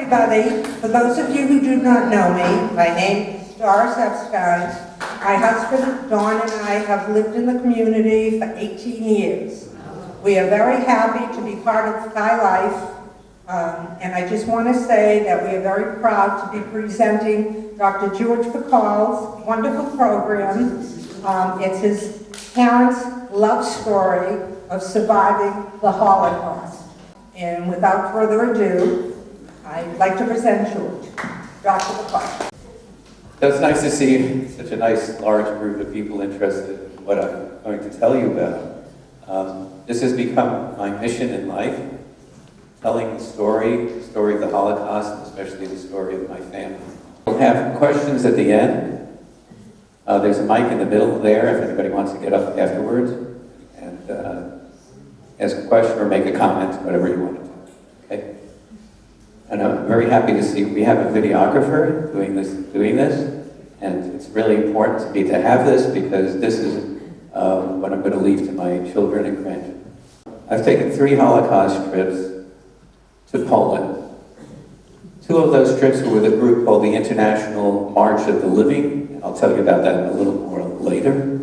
everybody. For those of you who do not know me, my name is Doris Epstein. My husband, Dawn, and I have lived in the community for 18 years. We are very happy to be part of Sky Life, and I just want to say that we are very proud to be presenting Dr. George Bacall's wonderful program. It's his parents' love story of surviving the Holocaust. And without further ado, I'd like to present George, Dr. Bacall. So it's nice to see such a nice, large group of people interested in what I'm going to tell you about. This has become my mission in life, telling the story of the Holocaust, and especially the story of my family. We'll have questions at the end. There's a mic in the middle there if anybody wants to get up afterwards and ask a question or make a comment, whatever you want to do. Okay? And I'm very happy to see we have a videographer doing this, and it's really important to me to have this because this is what I'm going to leave to my children and grandchildren. I've taken 3 Holocaust trips to Poland. 2 of those trips were with a group called the International March of the Living. I'll tell you about that a little more later.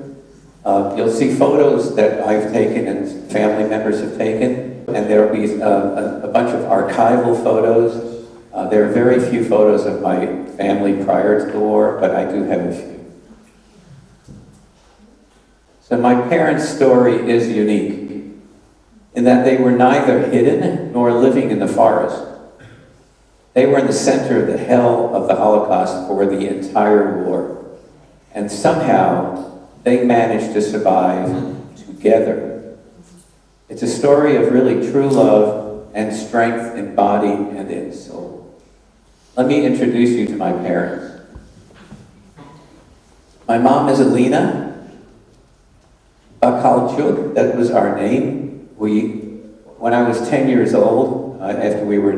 You'll see photos that I've taken and family members have taken, and there will be a bunch of archival photos. There are very few photos of my family prior to the war, but I do have a few. So my parents' story is unique in that they were neither hidden nor living in the forest. They were in the center of the hell of the Holocaust for the entire war. And somehow, they managed to survive together. It's a story of really true love and strength in body and in soul. Let me introduce you to my parents. My mom is Alina Bacall, that was our name. When I was 10 years old, after we were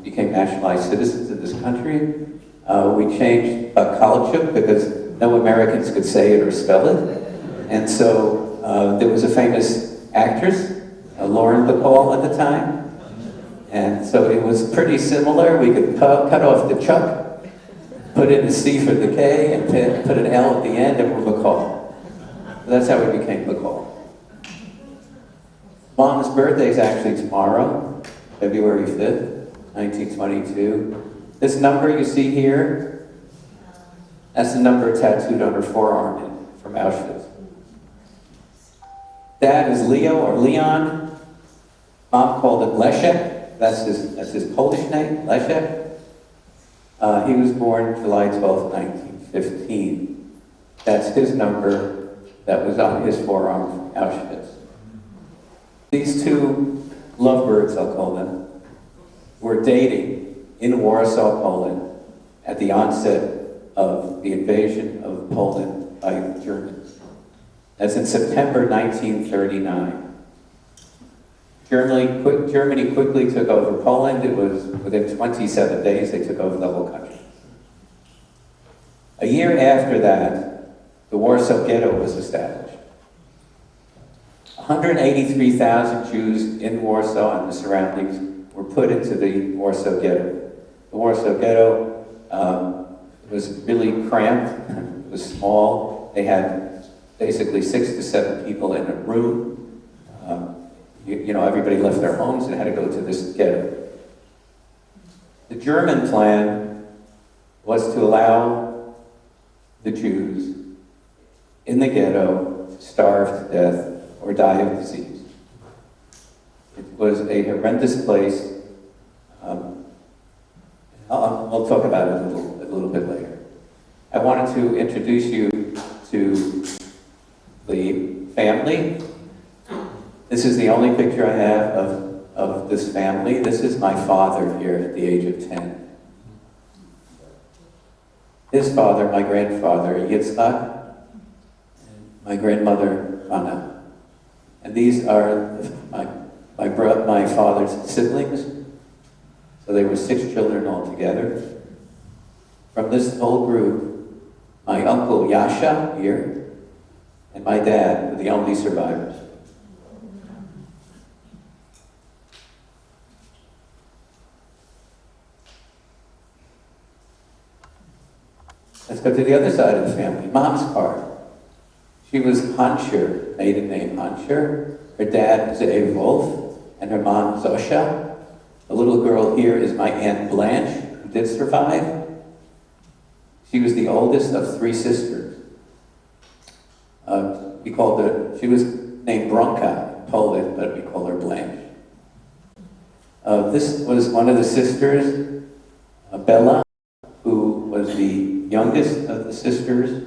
became nationalized citizens of this country, we changed Bacall because no Americans could say it or spell it. And so there was a famous actress, Lauren Bacall at the time. And so it was pretty similar. We could cut off the Chuck, put in the C for the K, and put an L at the end, and we're Bacall. So that's how we became Bacall. Mom's birthday is actually tomorrow, February 5th, 1922. This number you see here, that's the number tattooed on her forearm from Auschwitz. Dad is Leo or Leon. Mom called him Leszek. That's his Polish name, Leszek. He was born July 12, 1915. That's his number that was on his forearm from Auschwitz. These 2 lovebirds, I'll call them, were dating in Warsaw, Poland at the onset of the invasion of Poland by the Germans. That's in September 1939. Germany quickly took over Poland. It was within 27 days they took over the whole country. A year after that, the Warsaw Ghetto was established. 183,000 Jews in Warsaw and the surroundings were put into the Warsaw Ghetto. The Warsaw Ghetto was really cramped, it was small. They had basically 6 to 7 people in a room. Everybody left their homes and had to go to this ghetto. The German plan was to allow the Jews in the ghetto to starve to death or die of disease. It was a horrendous place. We'll talk about it a little bit later. I wanted to introduce you to the family. This is the only picture I have of this family. This is my father here at the age of 10. His father, my grandfather, Yitzhak, my grandmother, Anna. And these are my father's siblings. So they were 6 children altogether. From this whole group, my uncle Yasha here, and my dad were the only survivors. Let's go to the other side of the family, Mom's part. She was Hanscher, maiden name Hanscher. Her dad was A. Wolf, and her mom Zosha. The little girl here is my Aunt Blanche, who did survive. She was the oldest of 3 sisters. She was named Bronka in Polish, but we call her Blanche. This was one of the sisters, Bella, who was the youngest of the sisters.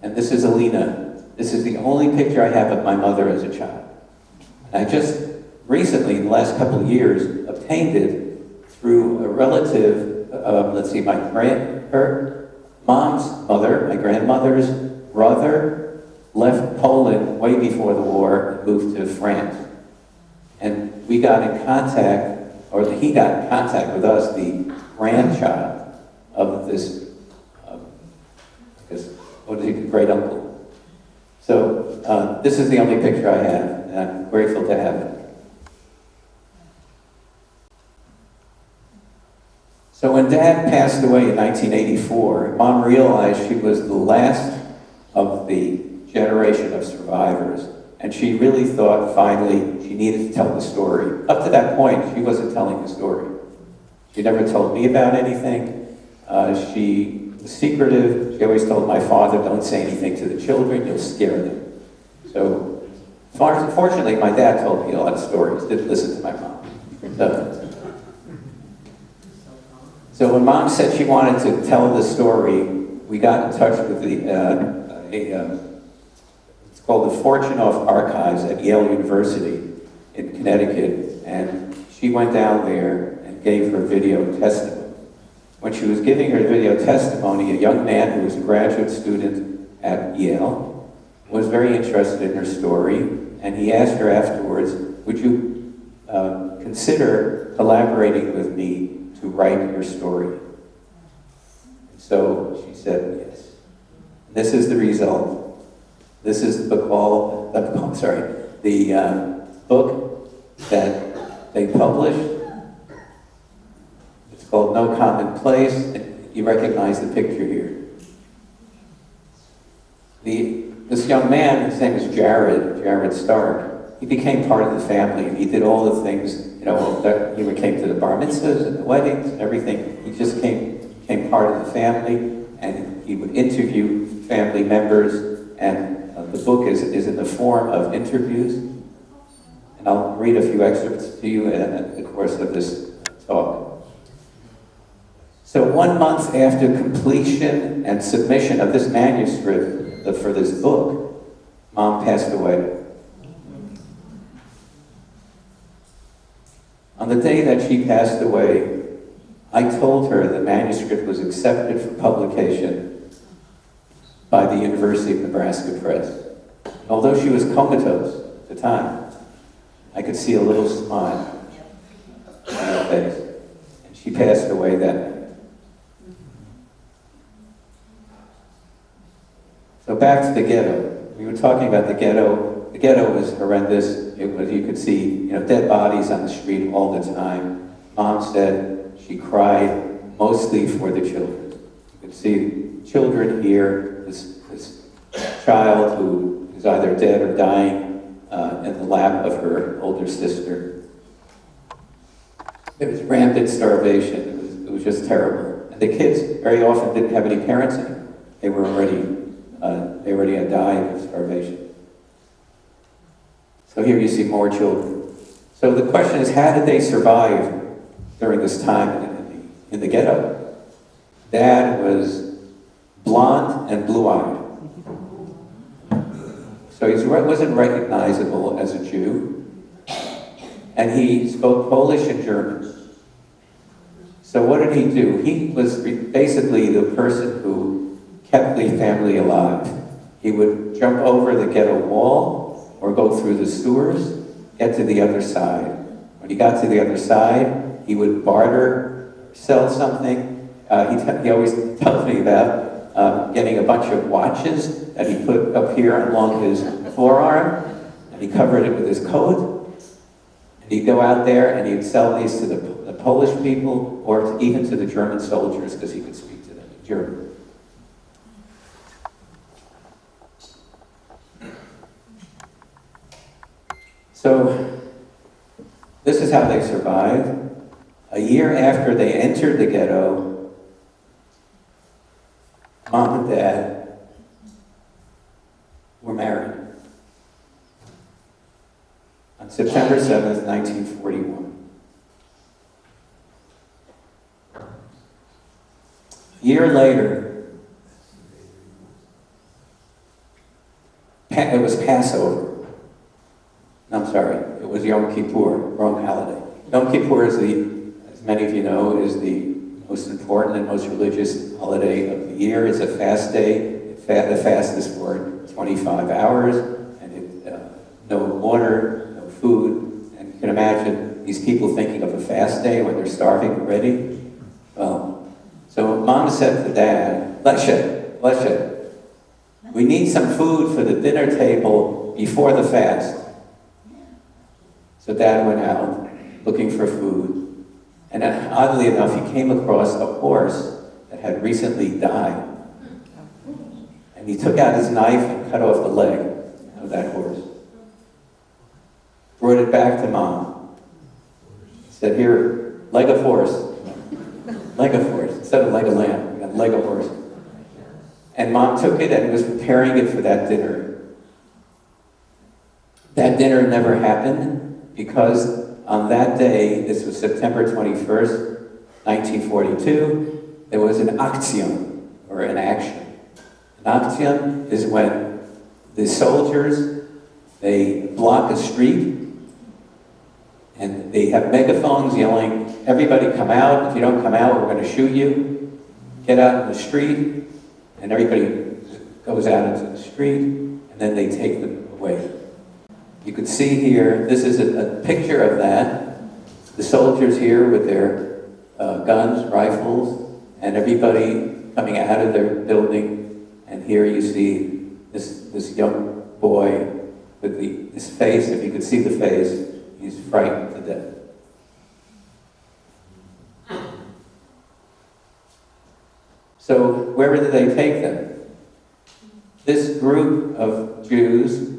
And this is Alina. This is the only picture I have of my mother as a child. And I just recently, in the last couple of years, obtained it through a relative, her mom's mother, my grandmother's brother, left Poland way before the war and moved to France. And we got in contact, or he got in contact with us, the grandchild of this, great uncle. So this is the only picture I have, and I'm grateful to have it. So when Dad passed away in 1984, Mom realized she was the last of the generation of survivors, and she really thought finally she needed to tell the story. Up to that point, she wasn't telling the story. She never told me about anything. She was secretive. She always told my father, don't say anything to the children, you'll scare them. So, fortunately, my dad told me a lot of stories, didn't listen to my mom. So when Mom said she wanted to tell the story, we got in touch with it's called the Fortunoff Archives at Yale University in Connecticut, and she went down there and gave her video testimony. When she was giving her video testimony, a young man who was a graduate student at Yale was very interested in her story, and he asked her afterwards, would you consider collaborating with me to write your story? And so she said yes. This is the result. This is the book that they published. It's called No Common Place, and you recognize the picture here. This young man, his name is Jared Stark, he became part of the family. He did all the things, that he came to the bar mitzvahs and the weddings and everything. He just became part of the family, and he would interview family members, and the book is in the form of interviews. And I'll read a few excerpts to you in the course of this talk. So 1 month after completion and submission of this manuscript for this book, Mom passed away. On the day that she passed away, I told her the manuscript was accepted for publication by the University of Nebraska Press. Although she was comatose at the time, I could see a little smile on her face. And she passed away that night. So back to the ghetto. We were talking about the ghetto. The ghetto was horrendous. You could see, dead bodies on the street all the time. Mom said she cried mostly for the children. You could see children here, this child who is either dead or dying in the lap of her older sister. There was rampant starvation. It was just terrible. And the kids very often didn't have any parents anymore. They already had died of starvation. So here you see more children. So the question is, how did they survive during this time in the ghetto? Dad was blonde and blue-eyed. So he wasn't recognizable as a Jew. And he spoke Polish and German. So what did he do? He was basically the person who kept the family alive. He would jump over the ghetto wall or go through the sewers, get to the other side. When he got to the other side, he would barter, sell something. He always tells me about getting a bunch of watches that he put up here along his forearm, and he covered it with his coat. And He'd go out there and he'd sell these to the Polish people or even to the German soldiers because he could speak to them in German. So this is how they survived. A year after they entered the ghetto, Mom and Dad were married on September 7th, 1941. A year later, it was Passover. I'm sorry, it was Yom Kippur, wrong holiday. Yom Kippur is as many of you know, is the most important and most religious holiday of the year. It's a fast day. The fast is for 25 hours, and no water, no food. And you can imagine these people thinking of a fast day when they're starving already. Well, so Mom said to Dad, Leshe, we need some food for the dinner table before the fast. So Dad went out looking for food, and oddly enough, he came across a horse that had recently died. And he took out his knife and cut off the leg of that horse. Brought it back to Mom. Said, here, leg of horse. Leg of horse. Instead of leg of lamb, we got leg of horse. And Mom took it and was preparing it for that dinner. That dinner never happened because on that day, this was September 21st, 1942, there was an action, or an action. An action is when the soldiers, they block a street, and they have megaphones yelling, everybody come out, if you don't come out, we're going to shoot you. Get out in the street, and everybody goes out into the street, and then they take them away. You can see here, this is a picture of that. The soldiers here with their guns, rifles, and everybody coming out of their building. And here you see this young boy with his face, if you could see the face, he's frightened to death. So where did they take them? This group of Jews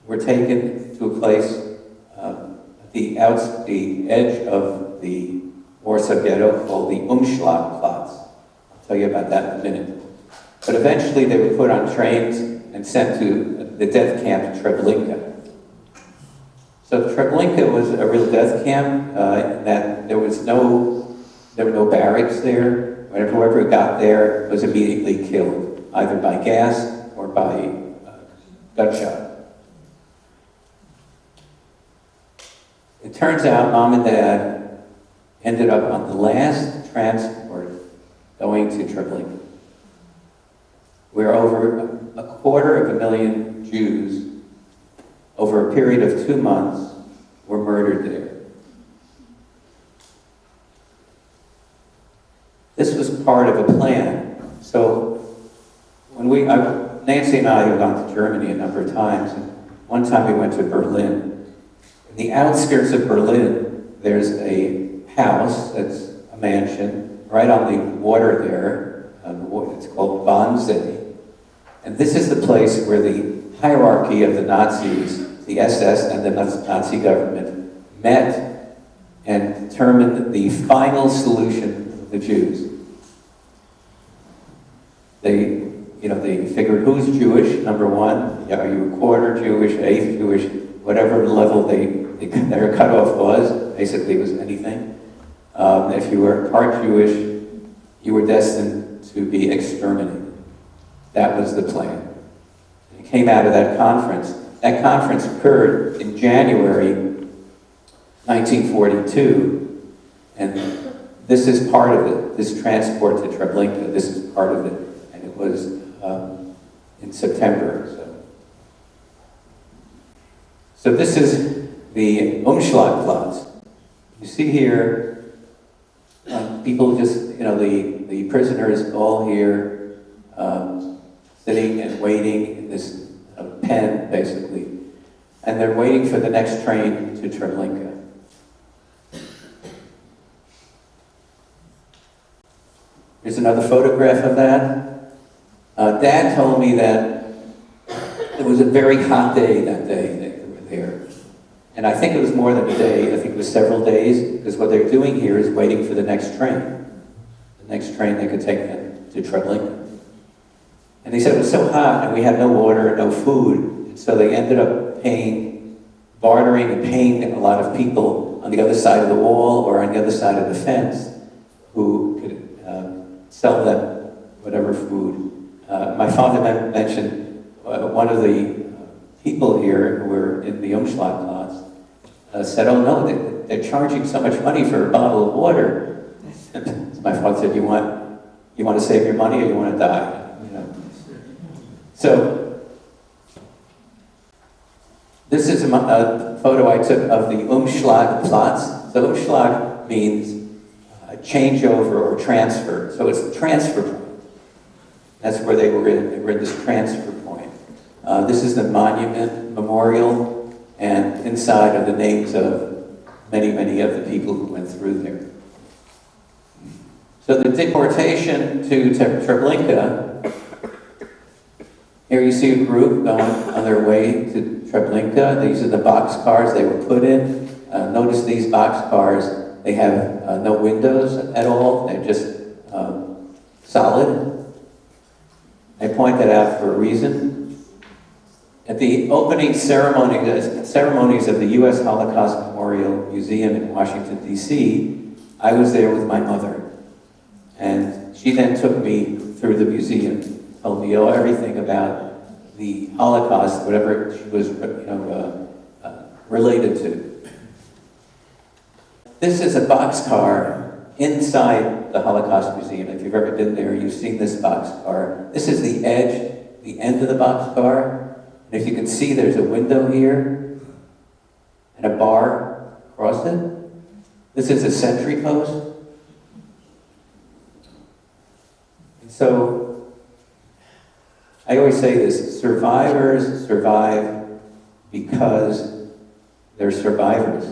were taken to a place at the edge of the Warsaw Ghetto called the Umschlagplatz. I'll tell you about that in a minute. But eventually they were put on trains and sent to the death camp Treblinka. So Treblinka was a real death camp in that there were no barracks there. Whoever got there was immediately killed, either by gas or by gunshot. It turns out Mom and Dad ended up on the last transport going to Treblinka, where over 250,000 Jews, over a period of 2 months, were murdered there. This was part of a plan. So when Nancy and I have gone to Germany a number of times, and one time we went to Berlin. In the outskirts of Berlin, there's a house that's a mansion right on the water there. It's called Wannsee. And this is the place where the hierarchy of the Nazis, the SS and the Nazi government, met and determined the final solution of the Jews. They figured who's Jewish, number one. Are you a quarter Jewish, eighth Jewish, whatever level their cutoff was, basically it was anything. If you were part Jewish, you were destined to be exterminated. That was the plan. It came out of that conference. That conference occurred in January 1942, and this is part of it. This transport to Treblinka, this is part of it, and it was in September. So this is the Umschlagplatz. You see here, people just, the prisoners all here, sitting and waiting in this pen, basically. And they're waiting for the next train to Treblinka. another photograph of that. Dad told me that it was a very hot day that day that they were there. And I think it was more than a day, I think it was several days, because what they're doing here is waiting for the next train. The next train that could take them to Treblinka. And they said it was so hot, and we had no water, no food, and so they ended up bartering and paying a lot of people on the other side of the wall or on the other side of the fence who could sell them whatever food. My father mentioned one of the people here who were in the Umschlagplatz said, "Oh no, they're charging so much money for a bottle of water." My father said, "You want to save your money or you want to die?" You know. So this is a photo I took of the Umschlagplatz. So Umschlag means changeover or transfer. So it's the transfer point. That's where they were in. They were in this transfer point. This is the monument, memorial, and inside are the names of many, many of the people who went through there. So the deportation to Treblinka, here you see a group going on their way to Treblinka. These are the boxcars they were put in. Notice these boxcars, they have no windows at all. They're just solid. I point that out for a reason. At the opening ceremonies of the U.S. Holocaust Memorial Museum in Washington, D.C., I was there with my mother. And she then took me through the museum, told me everything about the Holocaust, whatever she was related to. This is a boxcar inside the Holocaust Museum. If you've ever been there, you've seen this boxcar. This is the edge, the end of the boxcar. And if you can see, there's a window here and a bar across it. This is a sentry post. And so, I always say this, survivors survive because they're survivors.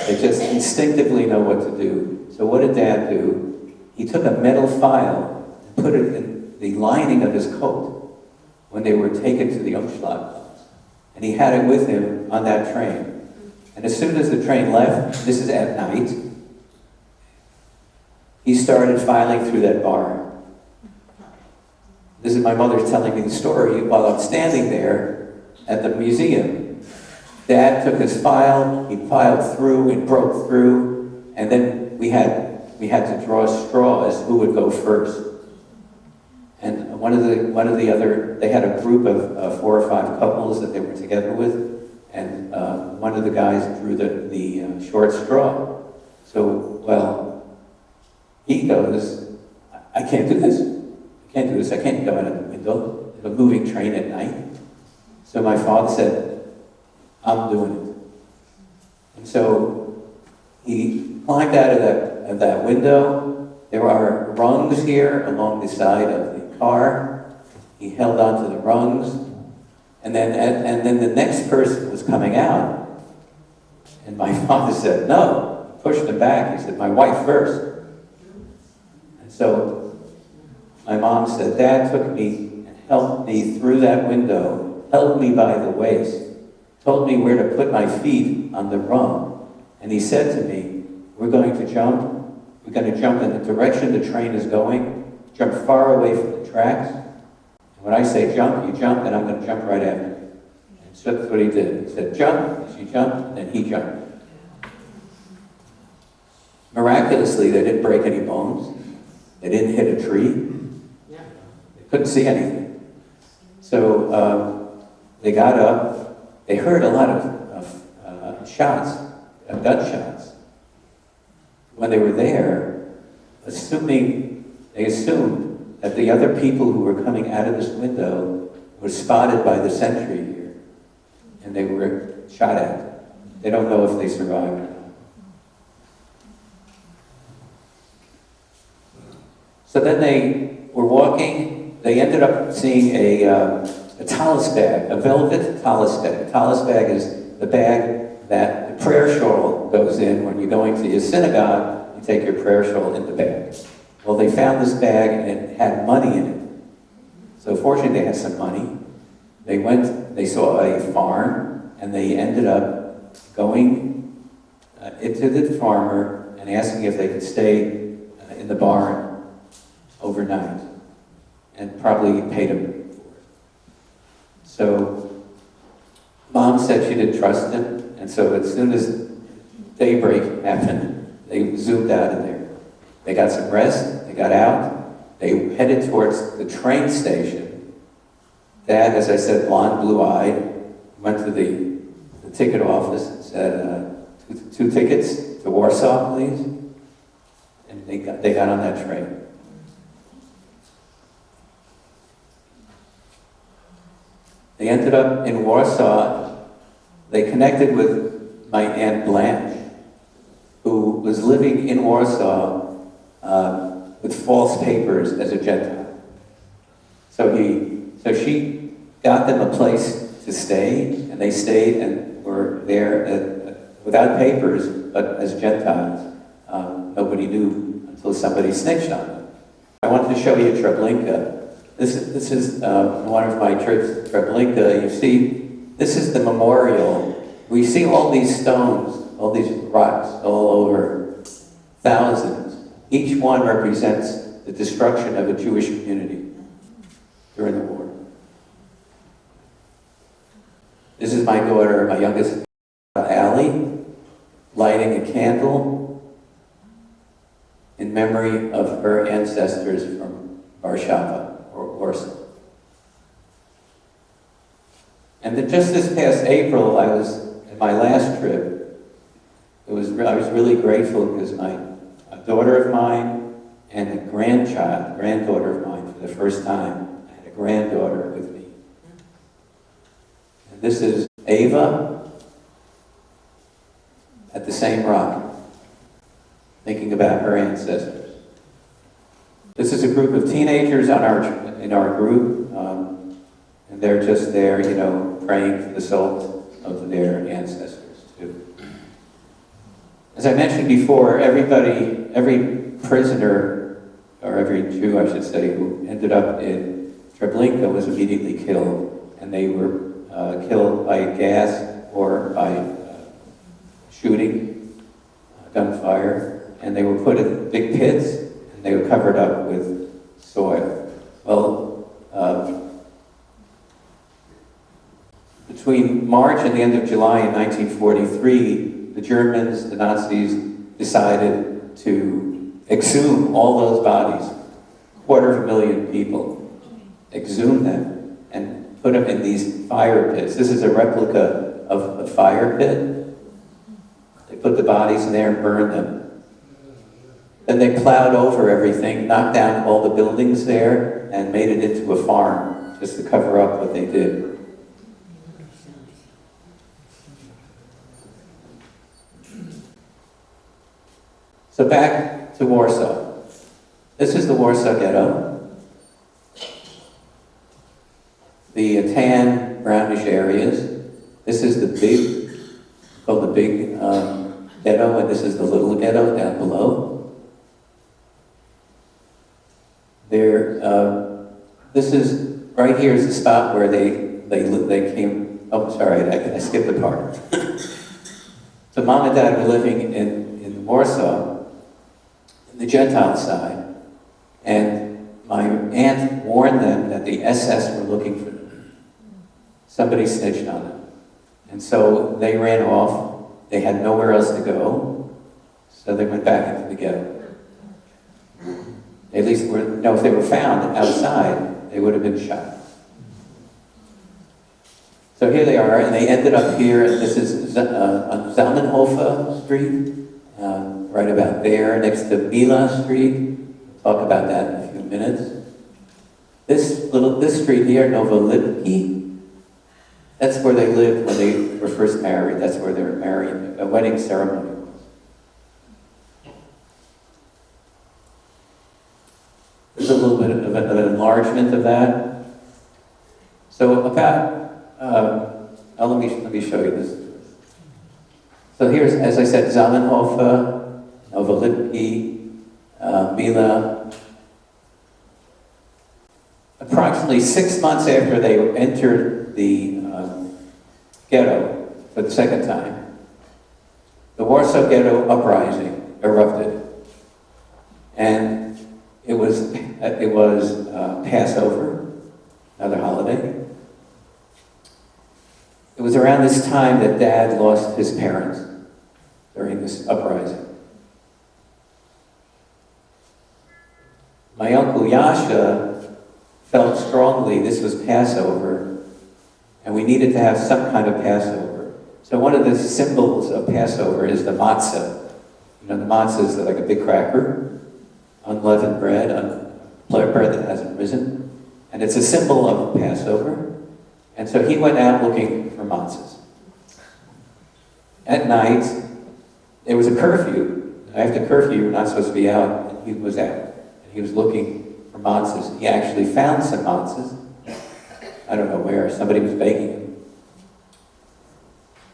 They just instinctively know what to do. So what did Dad do? He took a metal file and put it in the lining of his coat when they were taken to the Umschlagplatz. And he had it with him on that train. And as soon as the train left, this is at night, he started filing through that bar. This is my mother telling me the story while I'm standing there at the museum. Dad took his file, he filed through, it broke through, and then we had to draw straws who would go first. And one of the other, they had a group of 4 or 5 couples that they were together with, and one of the guys drew the short straw. So, well, he goes, I can't do this. I can't do this. I can't go out of the window. There's a moving train at night. So my father said, I'm doing it. And so he climbed out of that window. There are rungs here along the side of the car. He held onto the rungs. And then the next person was coming out. And my father said, no, pushed him back. He said, my wife first. And so my mom said, Dad took me and helped me through that window, held me by the waist, told me where to put my feet on the rung. And he said to me, we're going to jump. We're going to jump in the direction the train is going, jump far away from the tracks. And when I say jump, you jump, and I'm going to jump right after you. And so that's what he did. He said, jump, she jumped, and then he jumped. Miraculously, they didn't break any bones. They didn't hit a tree. They couldn't see anything. So they got up. They heard a lot of shots, gunshots. When they were there, they assumed that the other people who were coming out of this window were spotted by the sentry here, and they were shot at. They don't know if they survived or not. So then they were walking. They ended up seeing a tallis bag, a velvet tallis bag. A tallis bag is the bag that the prayer shawl goes in when you're going to your synagogue. You take your prayer shawl in the bag. Well, they found this bag and it had money in it. So fortunately they had some money. They went, they saw a farm, and they ended up going into the farmer and asking if they could stay in the barn overnight, and probably paid him for it. So Mom said she didn't trust him, and so as soon as daybreak happened, they zoomed out of there. They got some rest, they got out, they headed towards the train station. Dad, as I said, blonde, blue-eyed, went to the ticket office and said, two tickets to Warsaw, please. And they got on that train. They ended up in Warsaw. They connected with my Aunt Blanche, who was living in Warsaw with false papers as a Gentile. So she got them a place to stay, and they stayed and were there without papers, but as Gentiles. Nobody knew until somebody snitched on them. I wanted to show you Treblinka. This is one of my trips to Treblinka. You see, this is the memorial. We see all these stones, all these rocks all over, thousands. Each one represents the destruction of a Jewish community during the war. This is my daughter, my youngest, Allie, lighting a candle in memory of her ancestors from Warsaw or Warsaw. And then just this past April, I was in my last trip. I was really grateful because a daughter of mine and a granddaughter of mine, for the first time, I had a granddaughter with me. And this is Ava at the same rock, thinking about her ancestors. This is a group of teenagers in our group, and they're just there, praying for the souls of their ancestors too. As I mentioned before, every prisoner, or every Jew, I should say, who ended up in Treblinka was immediately killed, and they were killed by gas or by shooting, gunfire, and they were put in big pits, and they were covered up with soil. Well, between March and the end of July in 1943, the Germans, the Nazis, decided to exhume all those bodies, 250,000 people, exhume them, and put them in these fire pits. This is a replica of a fire pit. They put the bodies in there and burned them. Then they plowed over everything, knocked down all the buildings there, and made it into a farm, just to cover up what they did. So back to Warsaw. This is the Warsaw Ghetto. The tan, brownish areas. This is the big, called the big ghetto, and this is the little ghetto down below. This is, right here is the spot where they came, oh, sorry, I skipped a part. So Mom and Dad were living in Warsaw, the Gentile side, and my aunt warned them that the SS were looking for them. Somebody snitched on them. And so they ran off. They had nowhere else to go, so they went back into the ghetto. At least, if they were found outside, they would have been shot. So here they are, and they ended up here, and this is on Zamenhof Street, right about there, next to Mila Street. We'll talk about that in a few minutes. This street here, Novolipki, that's where they lived when they were first married. That's where their wedding ceremony was. There's a little bit of an enlargement of that. So let me show you this. So here's, as I said, Zamenhof, Novolipki, Mila, approximately 6 months after they entered the ghetto for the second time, the Warsaw Ghetto uprising erupted. And it was Passover, another holiday. It was around this time that Dad lost his parents during this uprising. My Uncle Yasha felt strongly this was Passover, and we needed to have some kind of Passover. So one of the symbols of Passover is the matzah. You know, the matzah is like a big cracker, unleavened bread, bread that hasn't risen, and it's a symbol of Passover. And so he went out looking for matzahs. At night, there was a curfew. After curfew, you're not supposed to be out, and he was out. And he was looking for matzahs. He actually found some matzahs. I don't know where. Somebody was baking them.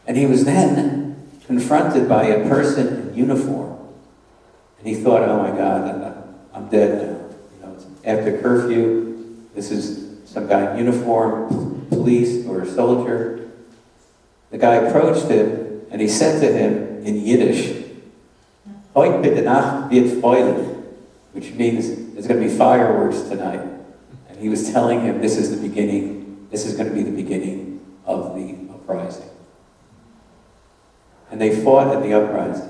And he was then confronted by a person in uniform. And he thought, oh my God, I'm dead now. You know, after curfew, this is some guy in uniform, police or a soldier. The guy approached him and he said to him in Yiddish, "Heute bitte Nacht wird Feuer," which means there's going to be fireworks tonight. And he was telling him this is the beginning, this is going to be the beginning of the uprising. And they fought at the uprising.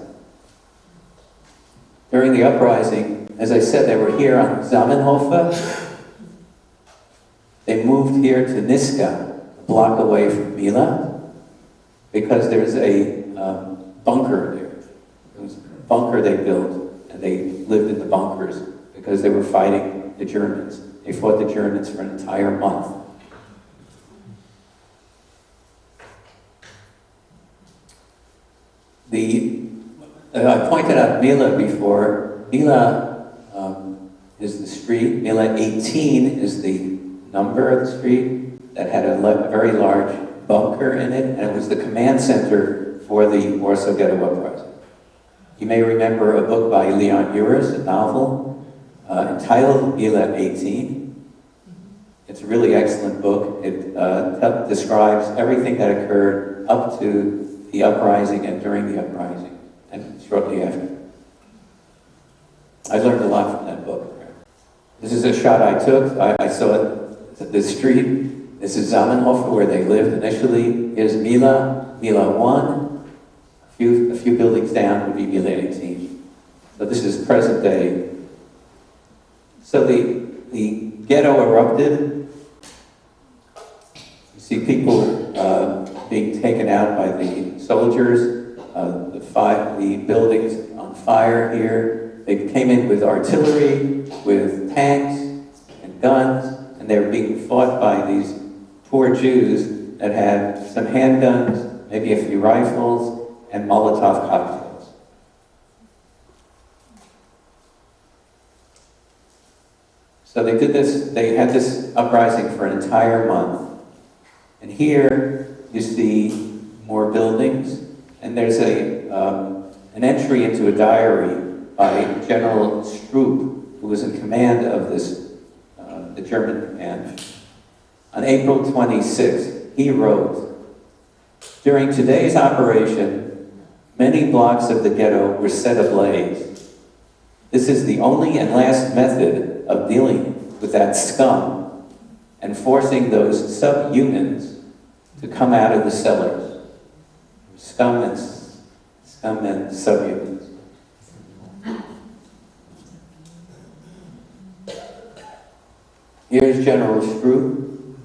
During the uprising, as I said, they were here on Zamenhof. They moved here to Niska, a block away from Mila, because there's a bunker there. It was a bunker they built, and they lived in the bunkers because they were fighting the Germans. They fought the Germans for an entire month. I pointed out Mila before. Mila is the street. Mila 18 is the number of the street that had a very large bunker in it, and it was the command center for the Warsaw Ghetto uprising. You may remember a book by Leon Uris, a novel, entitled Mila 18. It's a really excellent book. It describes everything that occurred up to the uprising and during the uprising, and shortly after. I learned a lot from that book. This is a shot I took. I saw the street. This is Zamenhof, where they lived initially. Here's Mila 1. A few buildings down would be Mila 18. So this is present day. So the ghetto erupted. You see people being taken out by the soldiers. The buildings on fire here. They came in with artillery, with tanks and guns. And they were being fought by these poor Jews that had some handguns, maybe a few rifles, and Molotov cocktails. So they did this, they had this uprising for an entire month. And here you see more buildings, and there's an entry into a diary by General Stroop, who was in command of this the German command. On April 26th, he wrote, "During today's operation, many blocks of the ghetto were set ablaze. This is the only and last method of dealing with that scum and forcing those subhumans to come out of the cellars." Scum and subhumans. Here's General Stroop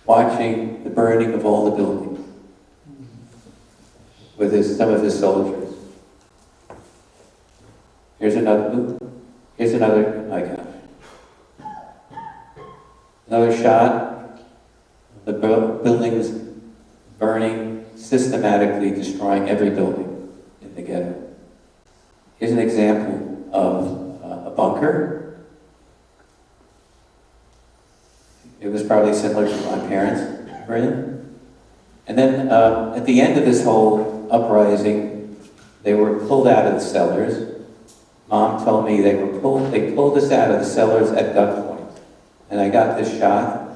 watching the burning of all the buildings with some of his soldiers. Here's another, my gosh. Another shot, the buildings burning, systematically destroying every building in the ghetto. Here's an example of a bunker. It was probably similar to my parents were in. And then at the end of this whole uprising, they were pulled out of the cellars. Mom told me they pulled us out of the cellars at gunpoint. and I got this shot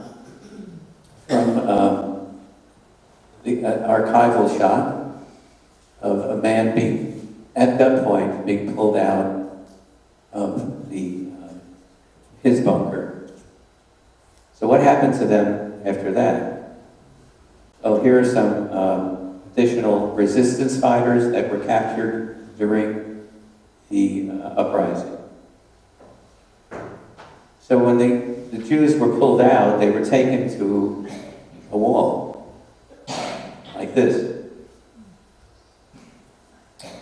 from the archival shot of a man being, at gunpoint, being pulled out of his bunker. So what happened to them after that? Oh, here are some additional resistance fighters that were captured during the uprising. So when the Jews were pulled out, they were taken to a wall, like this,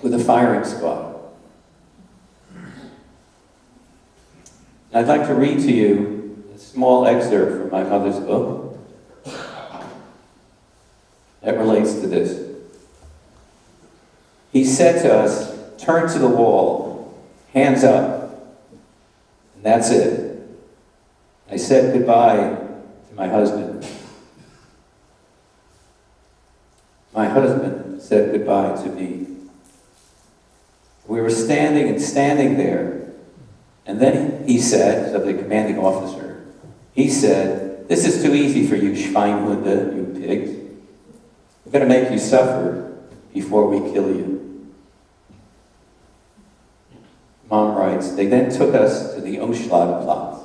with a firing squad. I'd like to read to you a small excerpt from my mother's book that relates to this. He said to us, "Turn to the wall, hands up," and that's it. I said goodbye to my husband. My husband said goodbye to me. We were standing there, and then he said, so the commanding officer, he said, "This is too easy for you, Schweinhunde, you pigs. We're going to make you suffer before we kill you." Mom writes, they then took us to the Umschlagplatz.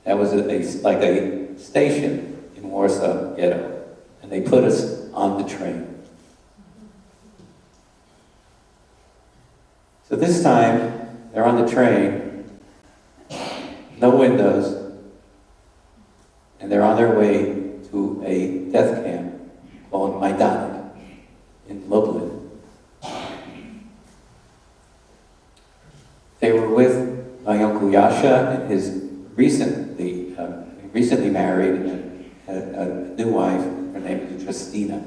That was like a station in Warsaw Ghetto, and they put us on the train. So this time, they're on the train, no windows, and they're on their way to a death camp called Majdanek in Lublin. They were with my uncle Yasha and his recently married and had a new wife. Her name is Justina,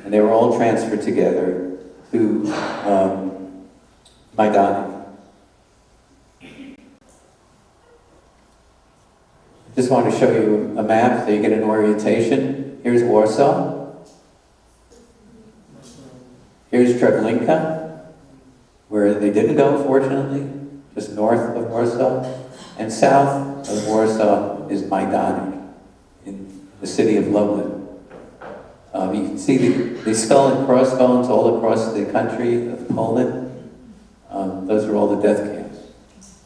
and they were all transferred together to Majdanek. I just want to show you a map so you get an orientation. Here's Warsaw. Here's Treblinka, where they didn't go, fortunately, just north of Warsaw. And south of Warsaw is Majdanek, in the city of Lublin. You can see the skull and crossbones all across the country of Poland. Those are all the death camps,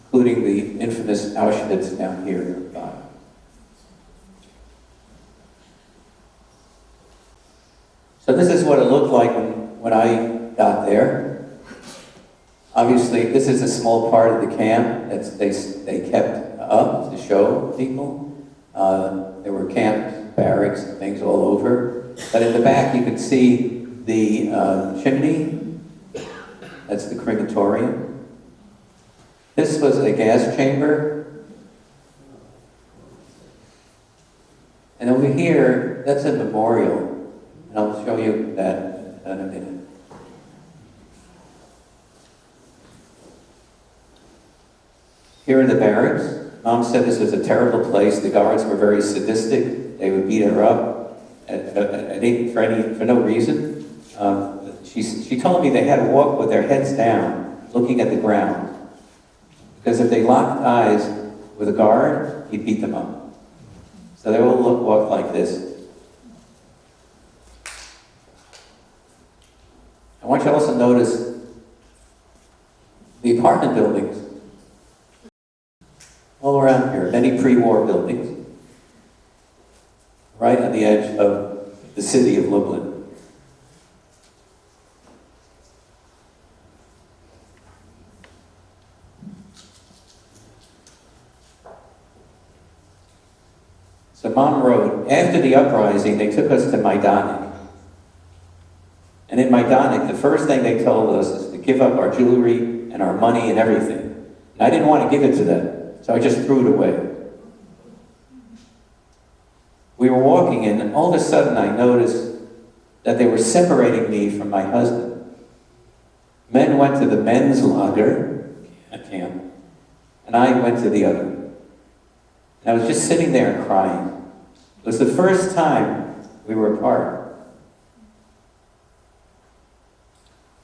including the infamous Auschwitz down here at the bottom. So this is what it looked like when I got there. Obviously, this is a small part of the camp that they kept up to show people. There were camps, barracks, and things all over. But in the back, you can see the chimney. That's the crematorium. This was a gas chamber. And over here, that's a memorial. And I'll show you that in a minute. Here are the barracks. Mom said this was a terrible place. The guards were very sadistic. They would beat her up for no reason. She told me they had to walk with their heads down, looking at the ground. Because if they locked eyes with a guard, he'd beat them up. So they all walk like this. I want you to also notice the apartment buildings all around here, many pre-war buildings, right on the edge of the city of Lublin. So Mom wrote, after the uprising, they took us to Majdanek. And in Majdanek, the first thing they told us is to give up our jewelry and our money and everything. And I didn't want to give it to them, so I just threw it away. We were walking in, and all of a sudden I noticed that they were separating me from my husband. Men went to the men's lager, a camp, and I went to the other. And I was just sitting there and crying. It was the first time we were apart.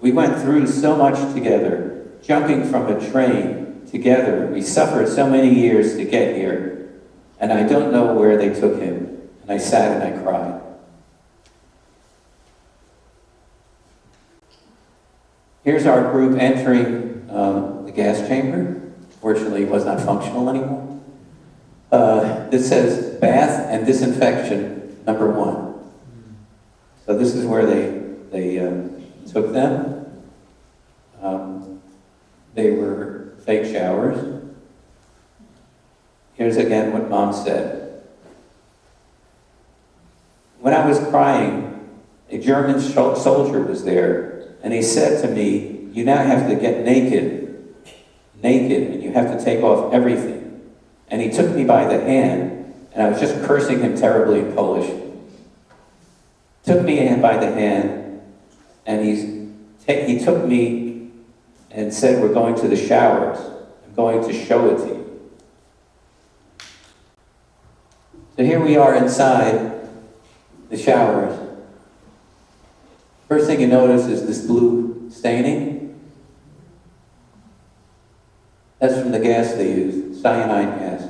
We went through so much together, jumping from a train together. We suffered so many years to get here, and I don't know where they took him. And I sat and I cried. Here's our group entering the gas chamber. Fortunately, it was not functional anymore. This says bath and disinfection #1. So this is where they took them. They were fake showers. Here's again what Mom said. When I was crying, a German soldier was there, and he said to me, "You now have to get naked, and you have to take off everything." And he took me by the hand, and I was just cursing him terribly in Polish. Took me by the hand, and he took me and said, "We're going to the showers. I'm going to show it to you." So here we are inside the showers. First thing you notice is this blue staining. That's from the gas they used, cyanide gas. It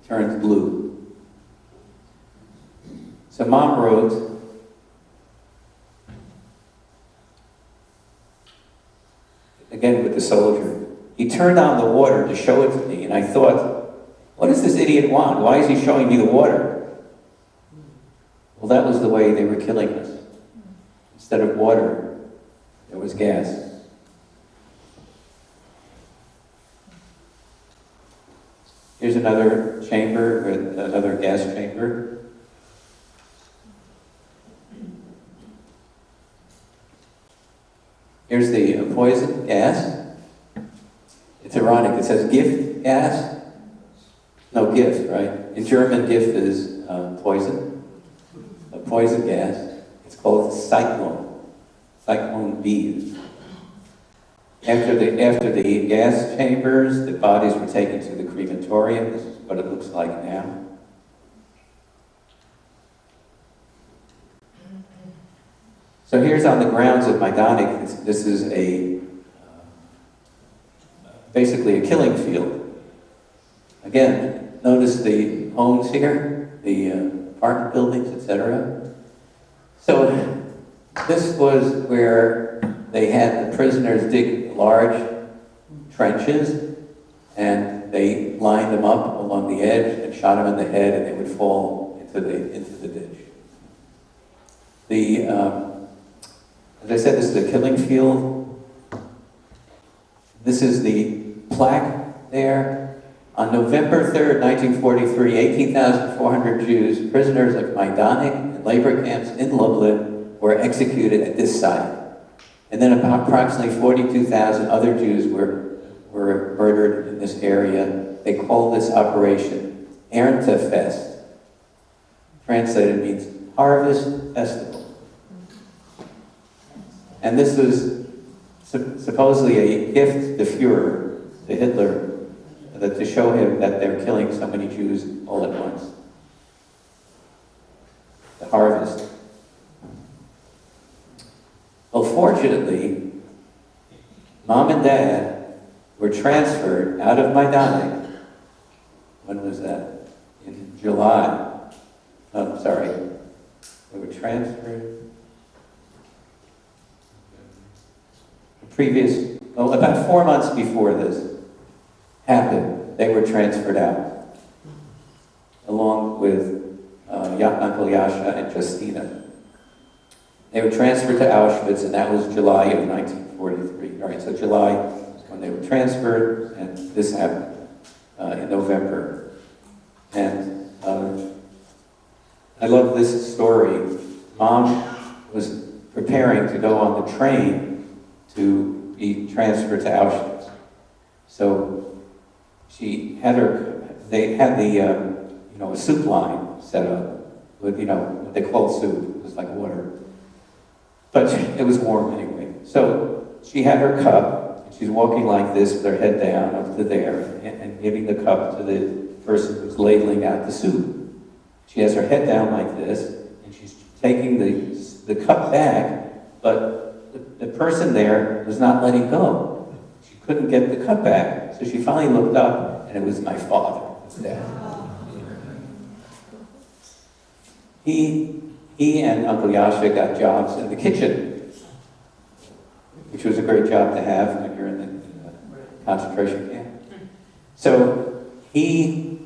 turns blue. So Mom wrote, again with the soldier, "He turned on the water to show it to me, and I thought, what does this idiot want? Why is he showing me the water?" Well, that was the way they were killing us. Instead of water, there was gas. Here's another chamber, with another gas chamber. Here's the poison gas. It's ironic. It says gift gas. No, gift, right? In German, gift is poison. A poison gas. It's called cyclone. Cyclone B. After the gas chambers, the bodies were taken to the crematorium. This is what it looks like now. So here's on the grounds of Majdanek. This is basically a killing field. Again, notice the homes here, the apartment buildings, etc. So this was where they had the prisoners dig large trenches, and they lined them up along the edge and shot them in the head, and they would fall into the ditch. As I said, this is a killing field. This is the plaque there. On November 3rd, 1943, 18,400 Jews, prisoners of Majdanek and labor camps in Lublin, were executed at this site. And then approximately 42,000 other Jews were murdered in this area. They called this operation Erntefest. Translated means Harvest Festival. And this was supposedly a gift to Führer, to Hitler, to show him that they're killing so many Jews all at once. The harvest. Well, fortunately, Mom and Dad were transferred out of Majdanek. When was that? In July. Oh, sorry. They were transferred. About 4 months before this happened, they were transferred out, along with Uncle Yasha and Justina. They were transferred to Auschwitz, and that was July of 1943. All right, so July is when they were transferred, and this happened in November. And I love this story. Mom was preparing to go on the train to be transferred to Auschwitz. So they had a soup line set up with, what they called soup. It was like water. But it was warm anyway. So she had her cup, and she's walking like this with her head down up to there, and giving the cup to the person who's ladling out the soup. She has her head down like this, and she's taking the cup back, but the person there was not letting go. She couldn't get the cut back. So she finally looked up, and it was my father, Dad. He and Uncle Yasha got jobs in the kitchen, which was a great job to have when you're in the concentration camp. So he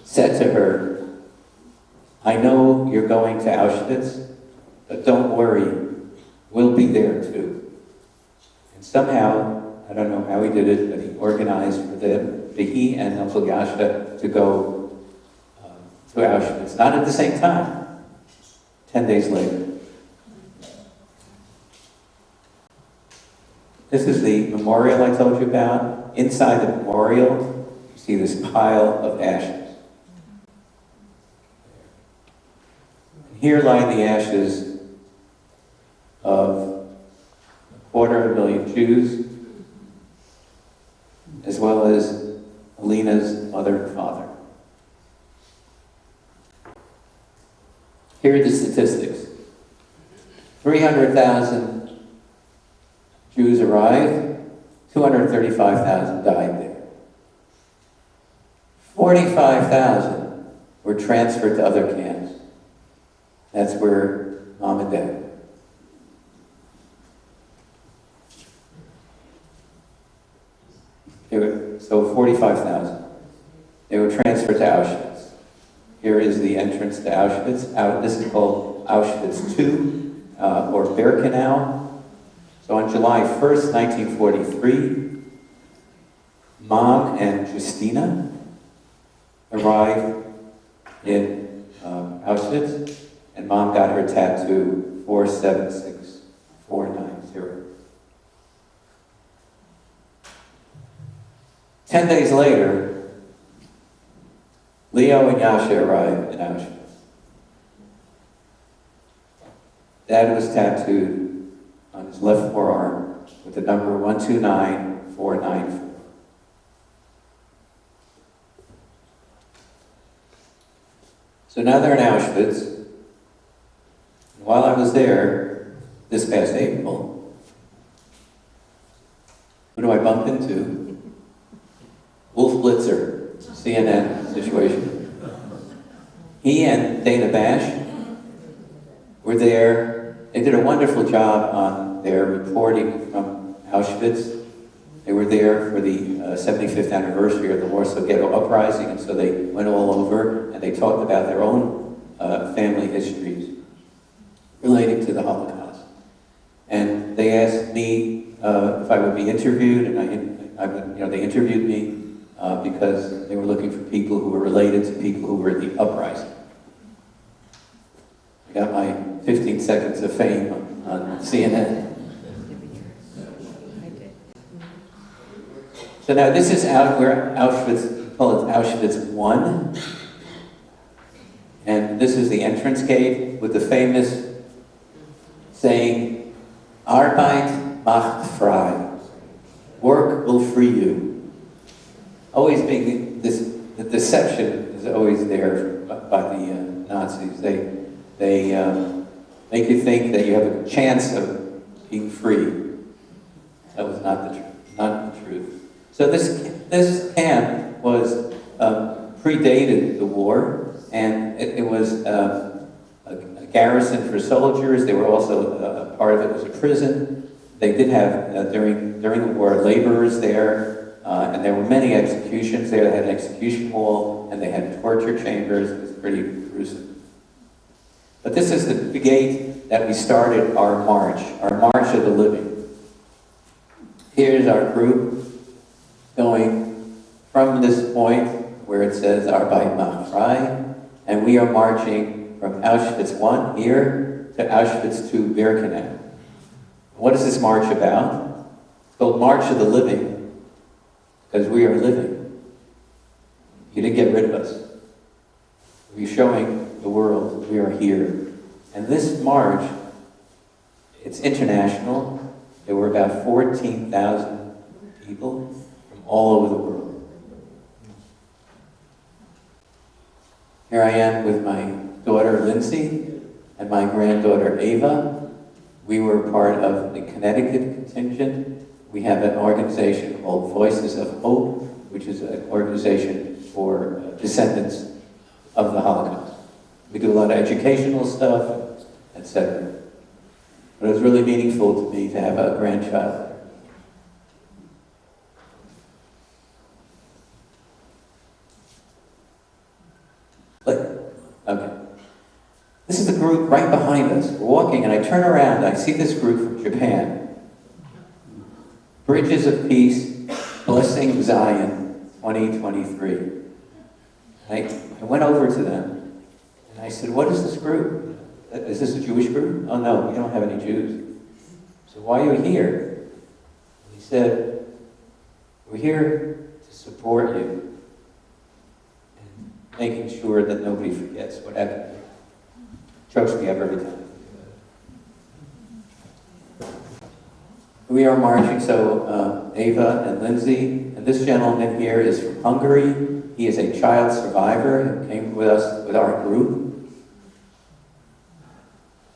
said to her, I know you're going to Auschwitz, but don't worry, we'll be there too. And somehow, I don't know how he did it, but he organized for he and Uncle Yasha to go to Auschwitz. Not at the same time, 10 days later. This is the memorial I told you about. Inside the memorial, you see this pile of ashes. And here lie the ashes of 250,000 Jews, as well as Alina's mother and father. Here are the statistics. 300,000 Jews arrived, 235,000 died there. 45,000 were transferred to other camps. That's where Mom and Dad were. So 45,000. They were transferred to Auschwitz. Here is the entrance to Auschwitz. This is called Auschwitz II, or Birkenau. So on July 1st, 1943, Mom and Justina arrived in Auschwitz, and Mom got her tattoo 476490. 10 days later, Leo and Yasha arrived in Auschwitz. Dad was tattooed on his left forearm with the number 129494. So now they're in Auschwitz. And while I was there this past April, who do I bump into? Wolf Blitzer, CNN situation. He and Dana Bash were there. They did a wonderful job on their reporting from Auschwitz. They were there for the 75th anniversary of the Warsaw Ghetto Uprising, and so they went all over and they talked about their own family histories relating to the Holocaust. And they asked me if I would be interviewed, and they interviewed me because they were looking for people who were related to people who were in the uprising. I got my 15 seconds of fame on CNN. So now this is where Auschwitz, call it Auschwitz I. And this is the entrance gate with the famous saying, Arbeit macht frei. Work will free you. Always being the deception is always there by the Nazis. They make you think that you have a chance of being free. That was not the truth. So this camp was predated the war, and it was a garrison for soldiers. They were also part of it was a prison. They did have during the war laborers there. And there were many executions there. They had an execution hall, and they had torture chambers. It was pretty gruesome. But this is the gate that we started our march of the living. Here's our group going from this point where it says Arbeit macht frei, and we are marching from Auschwitz I here to Auschwitz II Birkenau. What is this march about? It's called March of the Living. Because we are living. You didn't get rid of us. We're showing the world we are here. And this march, it's international. There were about 14,000 people from all over the world. Here I am with my daughter Lindsay and my granddaughter Ava. We were part of the Connecticut contingent. We have an organization called Voices of Hope, which is an organization for descendants of the Holocaust. We do a lot of educational stuff, etc. But it was really meaningful to me to have a grandchild. Okay. This is the group right behind us. We're walking, and I turn around, and I see this group from Japan. Bridges of Peace, Blessing Zion, 2023. I went over to them, and I said, what is this group? Is this a Jewish group? Oh no, we don't have any Jews. So why are you here? He said, we're here to support you, and making sure that nobody forgets what happened. Chokes me up every time. We are marching, so Ava and Lindsay, and this gentleman here is from Hungary. He is a child survivor who came with us, with our group.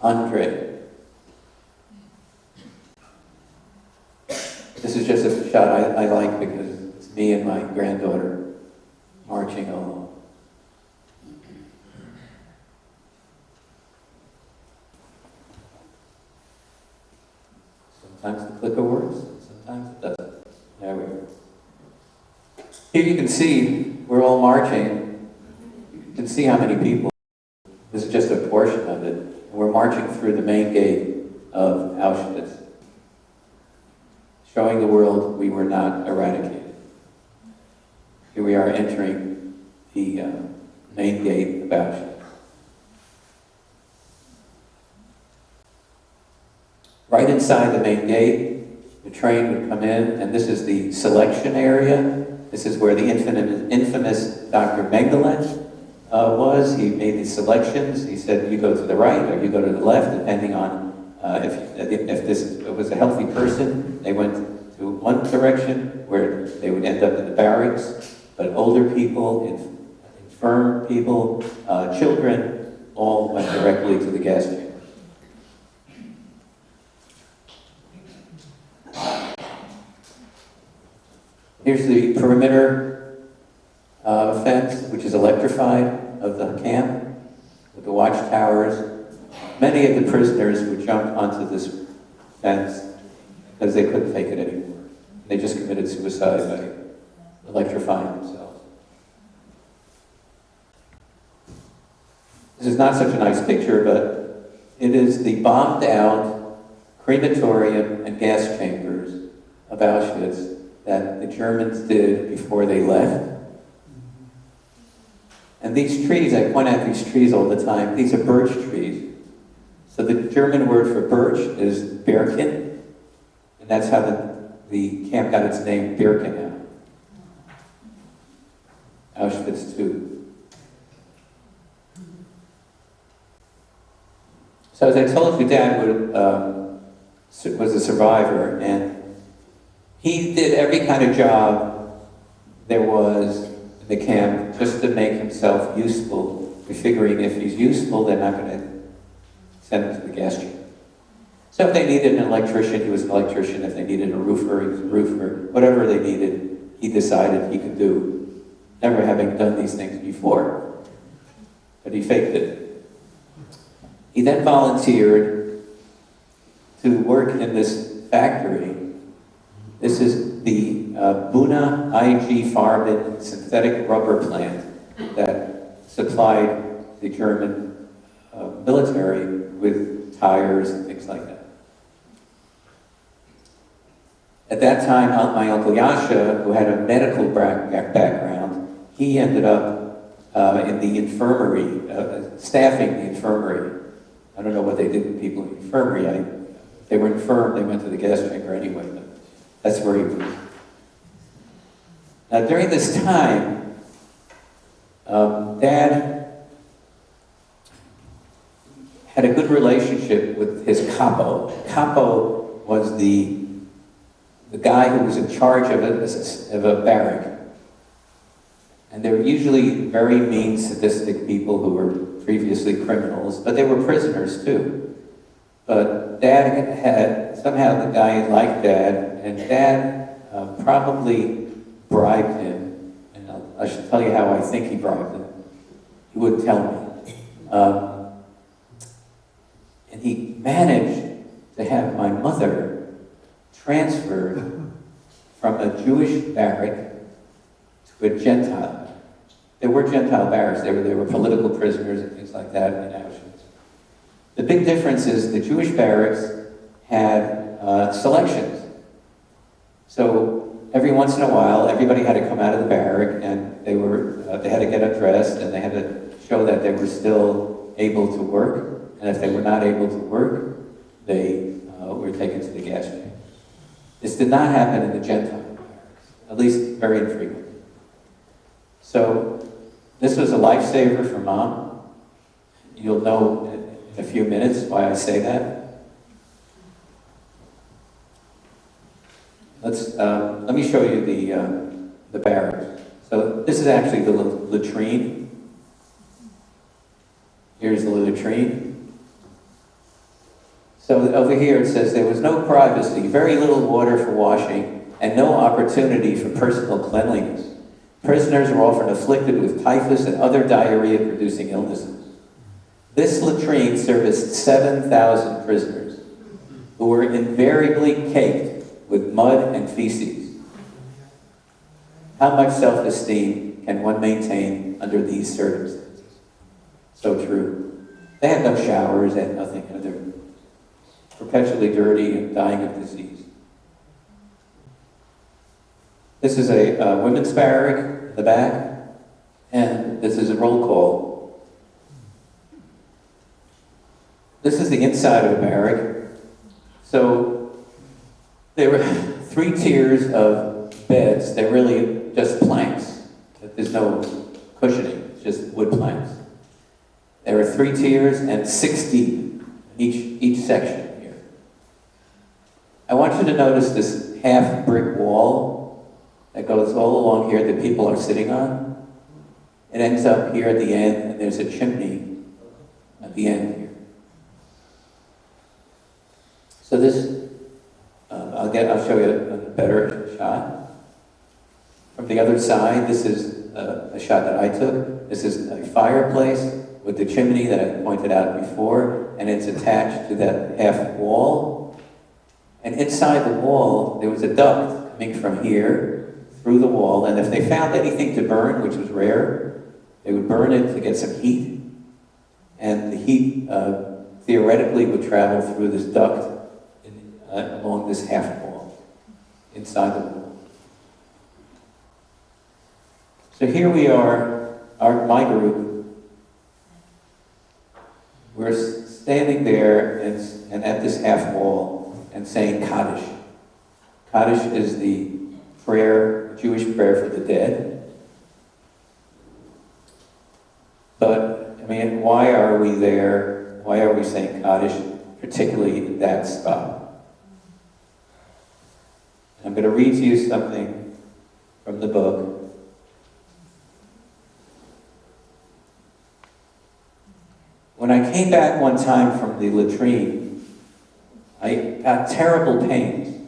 Andre. This is just a shot I like because it's me and my granddaughter marching along. Sometimes the clicker works, sometimes it doesn't. There we go. Here you can see we're all marching. You can see how many people. This is just a portion of it. We're marching through the main gate of Auschwitz, showing the world we were not eradicated. Here we are entering the main gate of Auschwitz. Right inside the main gate, the train would come in, and this is the selection area. This is where the infamous Dr. Mengele was. He made these selections. He said, you go to the right or you go to the left, depending on if this was a healthy person. They went to one direction where they would end up in the barracks, but older people, infirm people, children, all went directly to the gas chamber. Here's the perimeter fence, which is electrified, of the camp, with the watchtowers. Many of the prisoners would jump onto this fence because they couldn't take it anymore. They just committed suicide by electrifying themselves. This is not such a nice picture, but it is the bombed-out crematorium and gas chambers of Auschwitz that the Germans did before they left. And these trees, I point out these trees all the time, these are birch trees. So the German word for birch is Birken, and that's how the camp got its name, Birkenau. Auschwitz II. So as I told you, Dad was a survivor, and he did every kind of job there was in the camp just to make himself useful. We're figuring if he's useful, they're not going to send him to the gas chamber. So if they needed an electrician, he was an electrician. If they needed a roofer, he was a roofer. Whatever they needed, he decided he could do, never having done these things before. But he faked it. He then volunteered to work in this factory. This is the Buna IG Farben synthetic rubber plant that supplied the German military with tires and things like that. At that time, my Uncle Yasha, who had a medical background, he ended up in the infirmary, staffing the infirmary. I don't know what they did with people in the infirmary. If they were infirm, they went to the gas chamber anyway. But that's where he was. Now, during this time, Dad had a good relationship with his capo. Capo was the guy who was in charge of a barrack. And they were usually very mean, sadistic people who were previously criminals, but they were prisoners too. But Dad somehow the guy liked Dad, and Dad probably bribed him. And I should tell you how I think he bribed him. He wouldn't tell me. And he managed to have my mother transferred from a Jewish barrack to a Gentile. There were Gentile barracks. They were political prisoners and things like that in Auschwitz. The big difference is the Jewish barracks had selections. So every once in a while, everybody had to come out of the barrack, and they had to get undressed, and they had to show that they were still able to work. And if they were not able to work, they were taken to the gas chamber. This did not happen in the Gentile barracks, at least very infrequently. So this was a lifesaver for Mom. You'll know in a few minutes why I say that. Let me show you the barracks. So this is actually the latrine. Here's the latrine. So over here it says there was no privacy, very little water for washing, and no opportunity for personal cleanliness. Prisoners were often afflicted with typhus and other diarrhea-producing illnesses. This latrine serviced 7,000 prisoners, who were invariably caked with mud and feces. How much self-esteem can one maintain under these circumstances? So true. They had no showers, they had nothing. They're perpetually dirty and dying of disease. This is a women's barrack in the back, and this is a roll call. This is the inside of a barrack. So there were 3 tiers of beds. They're really just planks. There's no cushioning, it's just wood planks. There are 3 tiers and 6 deep, each section. I want you to notice this half brick wall that goes all along here that people are sitting on. It ends up here at the end, and there's a chimney at the end here. So this, I'll show you a better shot. From the other side, this is a shot that I took. This is a fireplace with the chimney that I pointed out before, and it's attached to that half wall. And inside the wall, there was a duct coming from here through the wall, and if they found anything to burn, which was rare, they would burn it to get some heat, and the heat theoretically would travel through this duct along this half wall, inside the wall. So here we are, my group, we're standing there and at this half wall, and saying Kaddish. Kaddish is the prayer, Jewish prayer for the dead. But, I mean, why are we there? Why are we saying Kaddish, particularly in that spot? I'm going to read to you something from the book. When I came back one time from the latrine, I got terrible pains.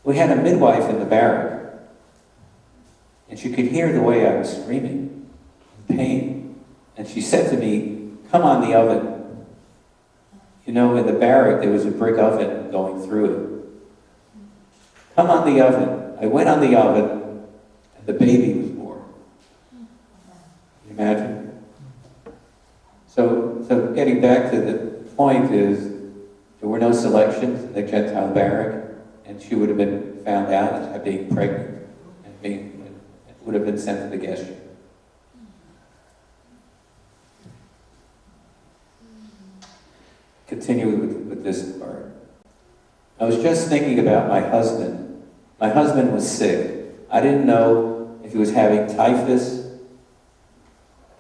We had a midwife in the barrack, and she could hear the way I was screaming in pain. And she said to me, "Come on the oven." You know, in the barrack, there was a brick oven going through it. Come on the oven. I went on the oven, and the baby was born. Can you imagine? So getting back to the point is, there were no selections in the Gentile barrack, and she would have been found out as being pregnant and would have been sent to the gas chamber. Continue with this part. I was just thinking about my husband. My husband was sick. I didn't know if he was having typhus,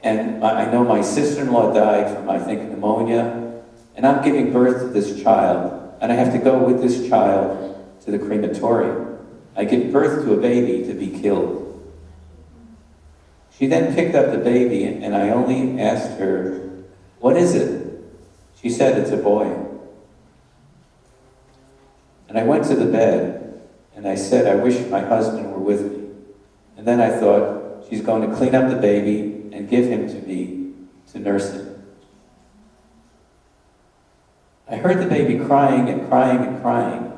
and I know my sister-in-law died from, I think, pneumonia. And I'm giving birth to this child, and I have to go with this child to the crematorium. I give birth to a baby to be killed. She then picked up the baby, and I only asked her, "What is it?" She said, "It's a boy." And I went to the bed, and I said, "I wish my husband were with me." And then I thought, she's going to clean up the baby and give him to me to nurse him. I heard the baby crying and crying and crying.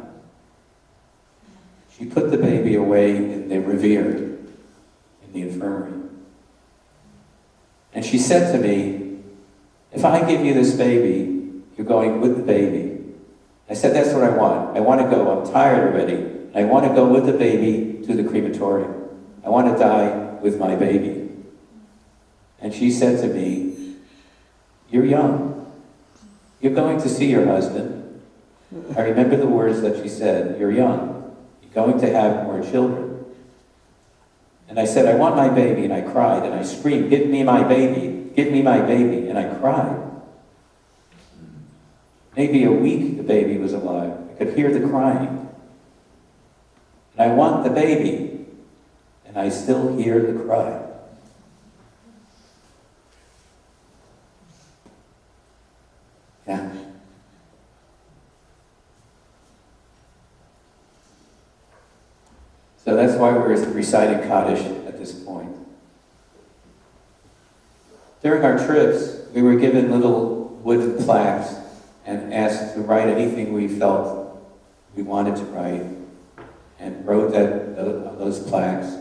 She put the baby away in the revere, in the infirmary. And she said to me, "If I give you this baby, you're going with the baby." I said, "That's what I want. I want to go. I'm tired already. I want to go with the baby to the crematorium. I want to die with my baby." And she said to me, "You're young. You're going to see your husband." I remember the words that she said, "You're young. You're going to have more children." And I said, "I want my baby," and I cried, and I screamed, "Give me my baby, give me my baby," and I cried. Maybe a week the baby was alive. I could hear the crying. And I want the baby, and I still hear the cry. Yeah. So that's why we're reciting Kaddish at this point. During our trips, we were given little wooden plaques and asked to write anything we felt we wanted to write, and wrote those plaques,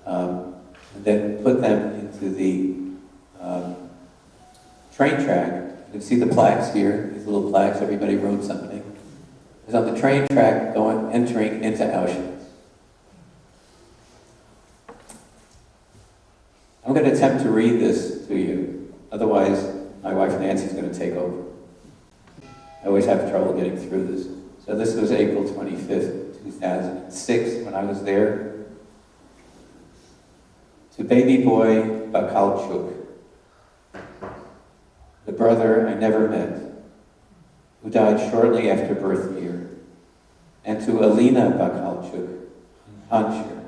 and then put them into the train track. You can see the plaques here, these little plaques, everybody wrote something. It's on the train track entering into Auschwitz. I'm going to attempt to read this to you, otherwise my wife Nancy's going to take over. I always have trouble getting through this. So this was April 25th, 2006, when I was there. To baby boy Bacall, the brother I never met, who died shortly after birth year, and to Alina Bacall, Hancher,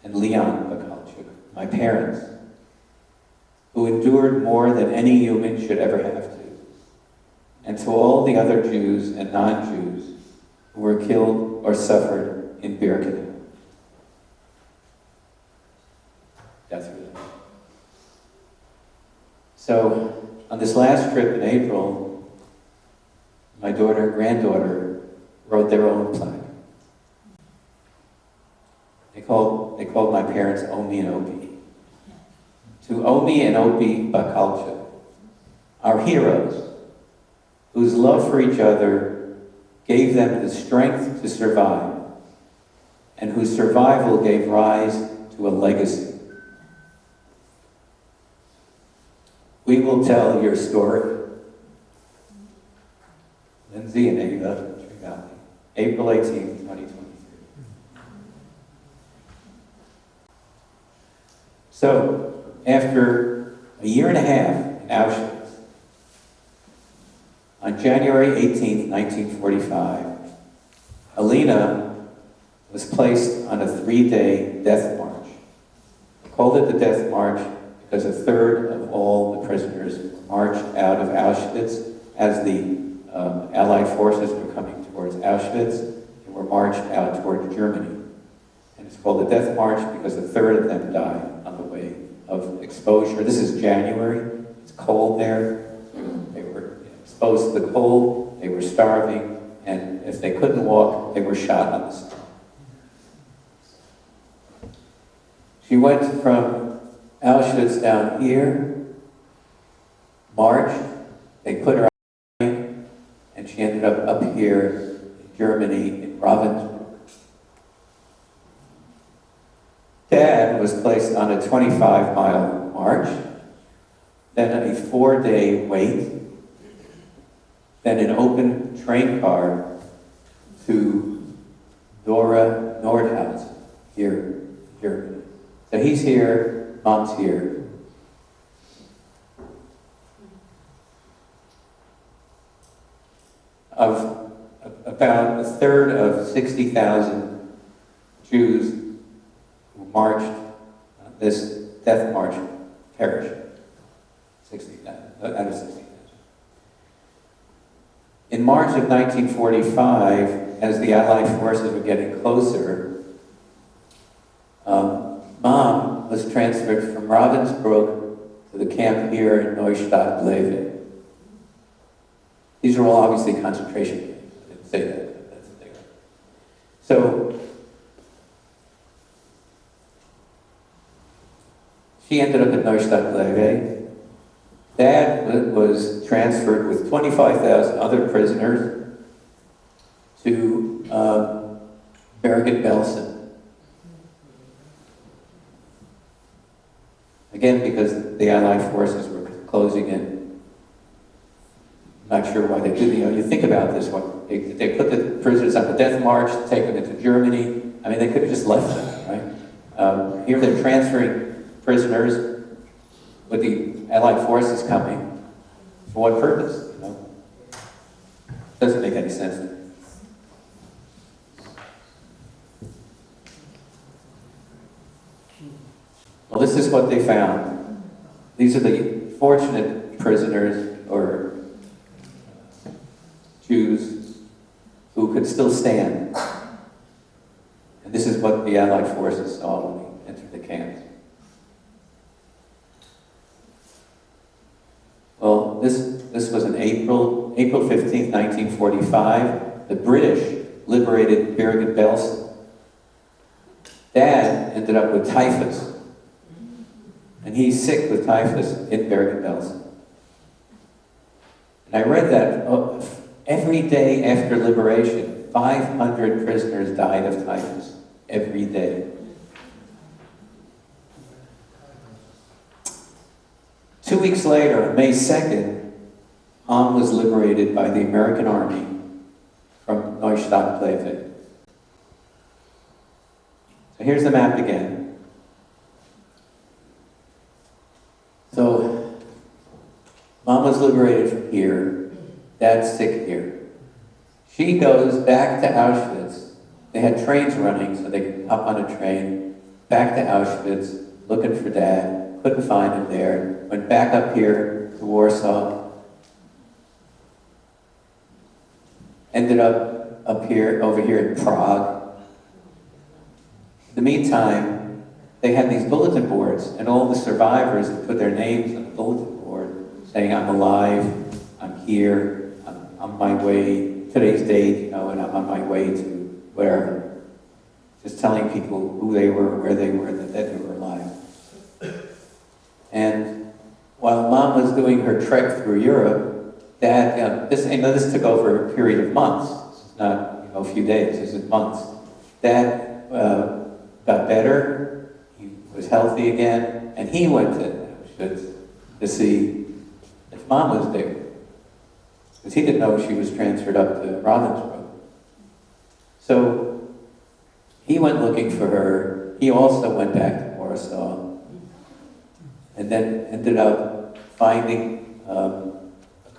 and Leon Bacall, my parents, who endured more than any human should ever have to, and to all the other Jews and non-Jews who were killed or suffered in Birkenau. Death relief. So, on this last trip in April, my granddaughter, wrote their own plaque. They called my parents Omi and Opie. To Omi and Opie Bacall, our heroes, whose love for each other gave them the strength to survive, and whose survival gave rise to a legacy. We will tell your story. Lindsay and Ava Trigani, April 18, 2023. So, after a year and a half in Auschwitz, on January 18, 1945, Alina was placed on a 3-day death march. They called it the Death March because a third of all the prisoners were marched out of Auschwitz as the Allied forces were coming towards Auschwitz and were marched out toward Germany. And it's called the Death March because a third of them died on the way of exposure. This is January. It's cold there. They were exposed to the cold. They were starving. And if they couldn't walk, they were shot on the spot. She went from Auschwitz down here, marched. They put her on, and she ended up here in Germany, in Ravensbrück. Dad was placed on a 25-mile march, then a 4-day wait, then an open train car to Dora Nordhaus here in Germany. So he's here, Mom's here. Of about a third of 60,000 Jews who marched this death march perished. 60,000, out of 60,000. In March of 1945, as the Allied forces were getting closer, Mom was transferred from Ravensbrück to the camp here in Neustadt-Glewe. These are all obviously concentration camps. I didn't say that, but that's what they are. So, she ended up in Neustadt-Glewe. Dad was transferred with 25,000 other prisoners to Bergen-Belsen. Again, because the Allied forces were closing in. I'm not sure why they did. You think about this one. They put the prisoners on the death march, take them into Germany. I mean, they could have just left them, right? Here they're transferring prisoners with the Allied forces coming. For what purpose? Doesn't make any sense to me. Well, this is what they found. These are the fortunate prisoners, or Jews, who could still stand. And this is what the Allied forces saw when they entered the camps. Well, this was in April 15th, 1945. The British liberated Bergen-Belsen. Dad ended up with typhus. And he's sick with typhus in Bergen-Belsen. And I read that every day after liberation, 500 prisoners died of typhus. Every day. 2 weeks later, on May 2nd, Mom was liberated by the American Army from Neustadt-Glewe. So here's the map again. So, Mom was liberated from here. Dad's sick here. She goes back to Auschwitz. They had trains running, so they could hop on a train. Back to Auschwitz, looking for Dad. Couldn't find him there. Went back up here to Warsaw. Ended up over here in Prague. In the meantime, they had these bulletin boards, and all the survivors would put their names on the bulletin board, saying, I'm alive, I'm here, I'm on my way, today's date, and I'm on my way to wherever. Just telling people who they were, where they were, that they were alive. And while Mom was doing her trek through Europe, Dad, this took over a period of months. This is not, a few days, this is months. Dad got better. Was healthy again, and he went to Auschwitz to see if Mom was there, because he didn't know she was transferred up to Ravensbrück. So he went looking for her. He also went back to Warsaw, and then ended up finding a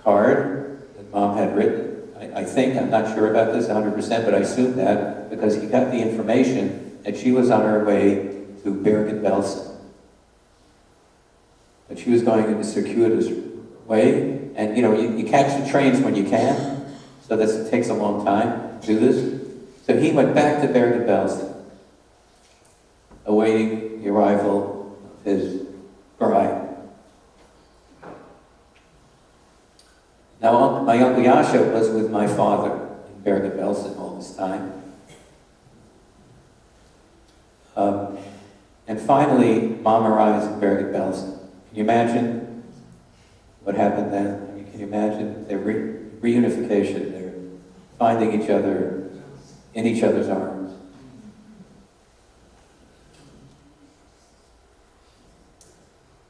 card that Mom had written. I think, I'm not sure about this 100%, but I assume that because he got the information that she was on her way to Bergen-Belsen. But she was going in a circuitous way, and you catch the trains when you can, so it takes a long time to do this. So he went back to Bergen-Belsen, awaiting the arrival of his bride. Now, my Uncle Yasha was with my father in Bergen-Belsen all this time. And finally, Mom arrives in Bergen-Belsen. Can you imagine what happened then? I mean, can you imagine their reunification? They're finding each other in each other's arms.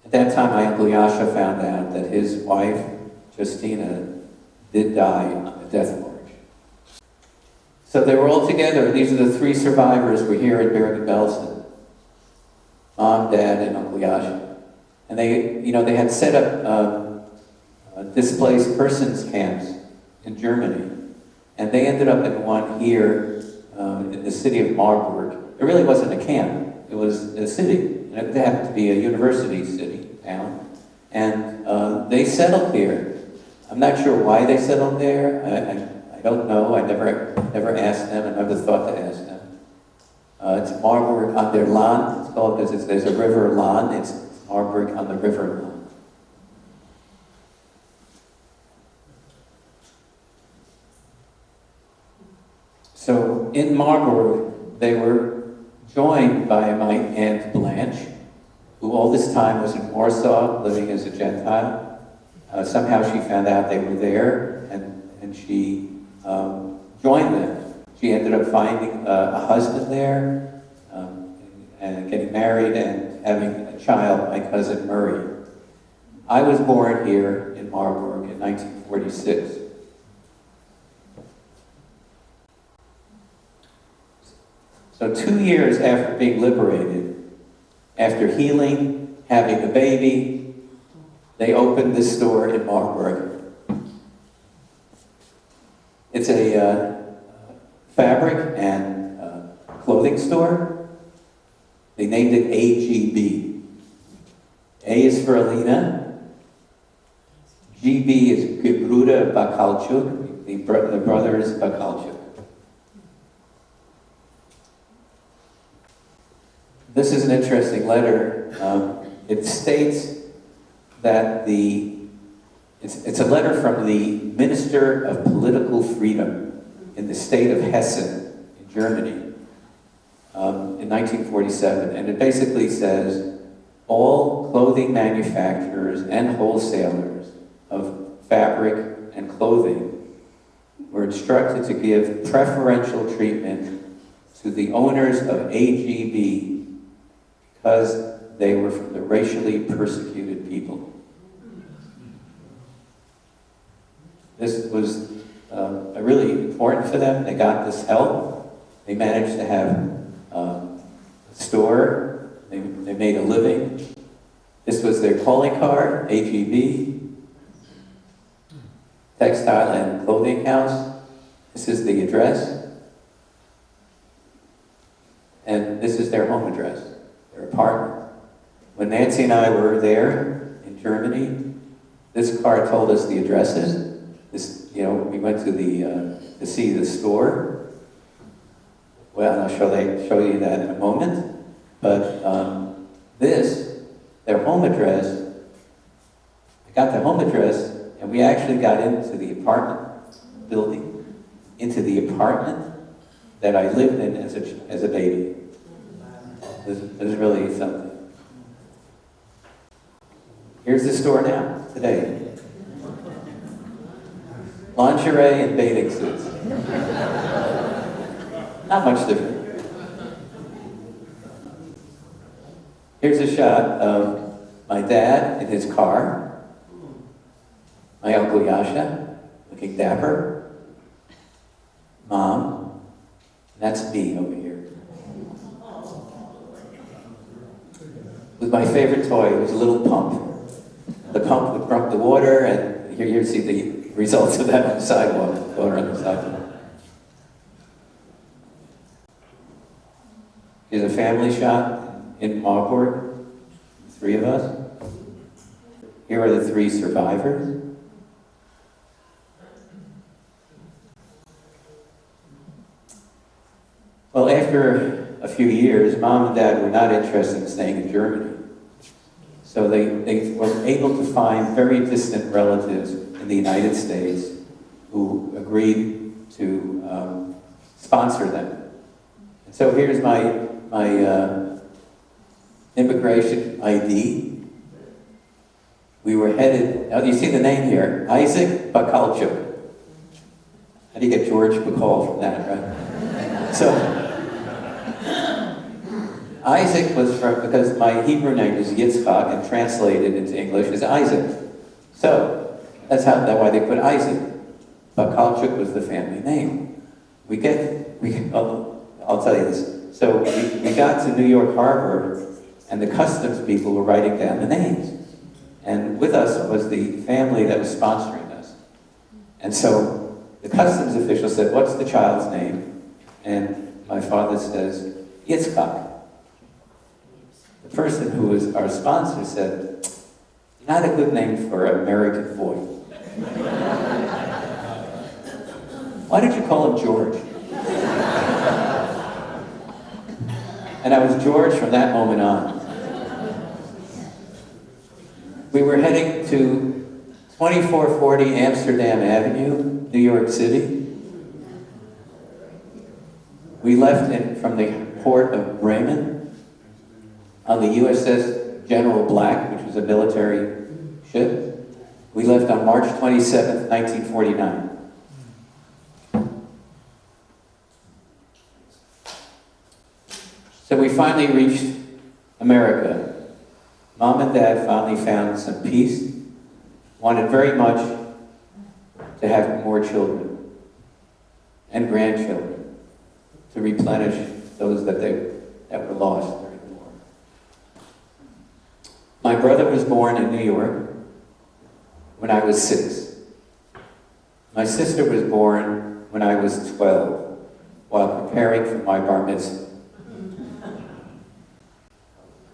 At that time, my Uncle Yasha found out that his wife, Justina, did die on the death march. So they were all together. These are the three survivors were here in Bergen-Belsen. Mom, Dad, and Uncle Yasha. And they had set up displaced persons camps in Germany. And they ended up in one here in the city of Marburg. It really wasn't a camp. It was a city. It happened to be a university city, town. And they settled here I'm not sure why they settled there. I don't know. I never asked them. I never thought to ask them. It's Marburg an der Lahn. It's called because there's a river Lahn. It's Marburg on the river Lahn. So in Marburg, they were joined by my Aunt Blanche, who all this time was in Warsaw, living as a Gentile. Somehow she found out they were there, and she joined them. She ended up finding a husband there, and getting married and having a child, my cousin Murray. I was born here in Marburg in 1946. So 2 years after being liberated, after healing, having a baby, they opened this store in Marburg. It's a fabric and clothing store. They named it AGB. A is for Alina. GB is Gebruder Bacallchuk, the brothers Bacallchuk. This is an interesting letter. It states that it's a letter from the Minister of Political Freedom in the state of Hessen in Germany in 1947. And it basically says, all clothing manufacturers and wholesalers of fabric and clothing were instructed to give preferential treatment to the owners of AGB because they were from the racially persecuted people. This was really important for them. They got this help. They managed to have a store. They made a living. This was their calling card, AGB, Textile and Clothing House. This is the address. And this is their home address, their apartment. When Nancy and I were there in Germany, this card told us the addresses. We went to see the store. Well, I'll show you that in a moment. But their home address, I got the home address, and we actually got into the apartment building, into the apartment that I lived in as a baby. It was really something. Here's the store now, today. Lingerie and bathing suits. Not much different. Here's a shot of my dad in his car, my Uncle Yasha, looking dapper, Mom, and that's me over here. It was my favorite toy. It was a little pump. The pump would pump the water, and here you see the results of that on the sidewalk, water on the sidewalk. Here's a family shot in Marburg, 3 of us. Here are the 3 survivors. Well, after a few years, Mom and Dad were not interested in staying in Germany. So they were able to find very distant relatives in the United States who agreed to sponsor them. And so here's my immigration ID. We were headed, now you see the name here, Isaac Bacallchuk. How do you get George Bacall from that, right? So, Isaac was because my Hebrew name is Yitzchak and translated into English is Isaac. So, that's why they put Isaac. Bacallchuk was the family name. I'll tell you this. So we got to New York Harbor, and the customs people were writing down the names. And with us was the family that was sponsoring us. And so the customs official said, "What's the child's name?" And my father says, "Yitzchak." The person who was our sponsor said, "Not a good name for an American boy." Why did you call him George? And I was George from that moment on. We were heading to 2440 Amsterdam Avenue, New York City. We left from the port of Bremen on the USS General Black, which was a military ship. We left on March 27th, 1949. So we finally reached America. Mom and Dad finally found some peace, wanted very much to have more children and grandchildren to replenish those that were lost during the war. My brother was born in New York when I was 6. My sister was born when I was 12, while preparing for my bar mitzvah.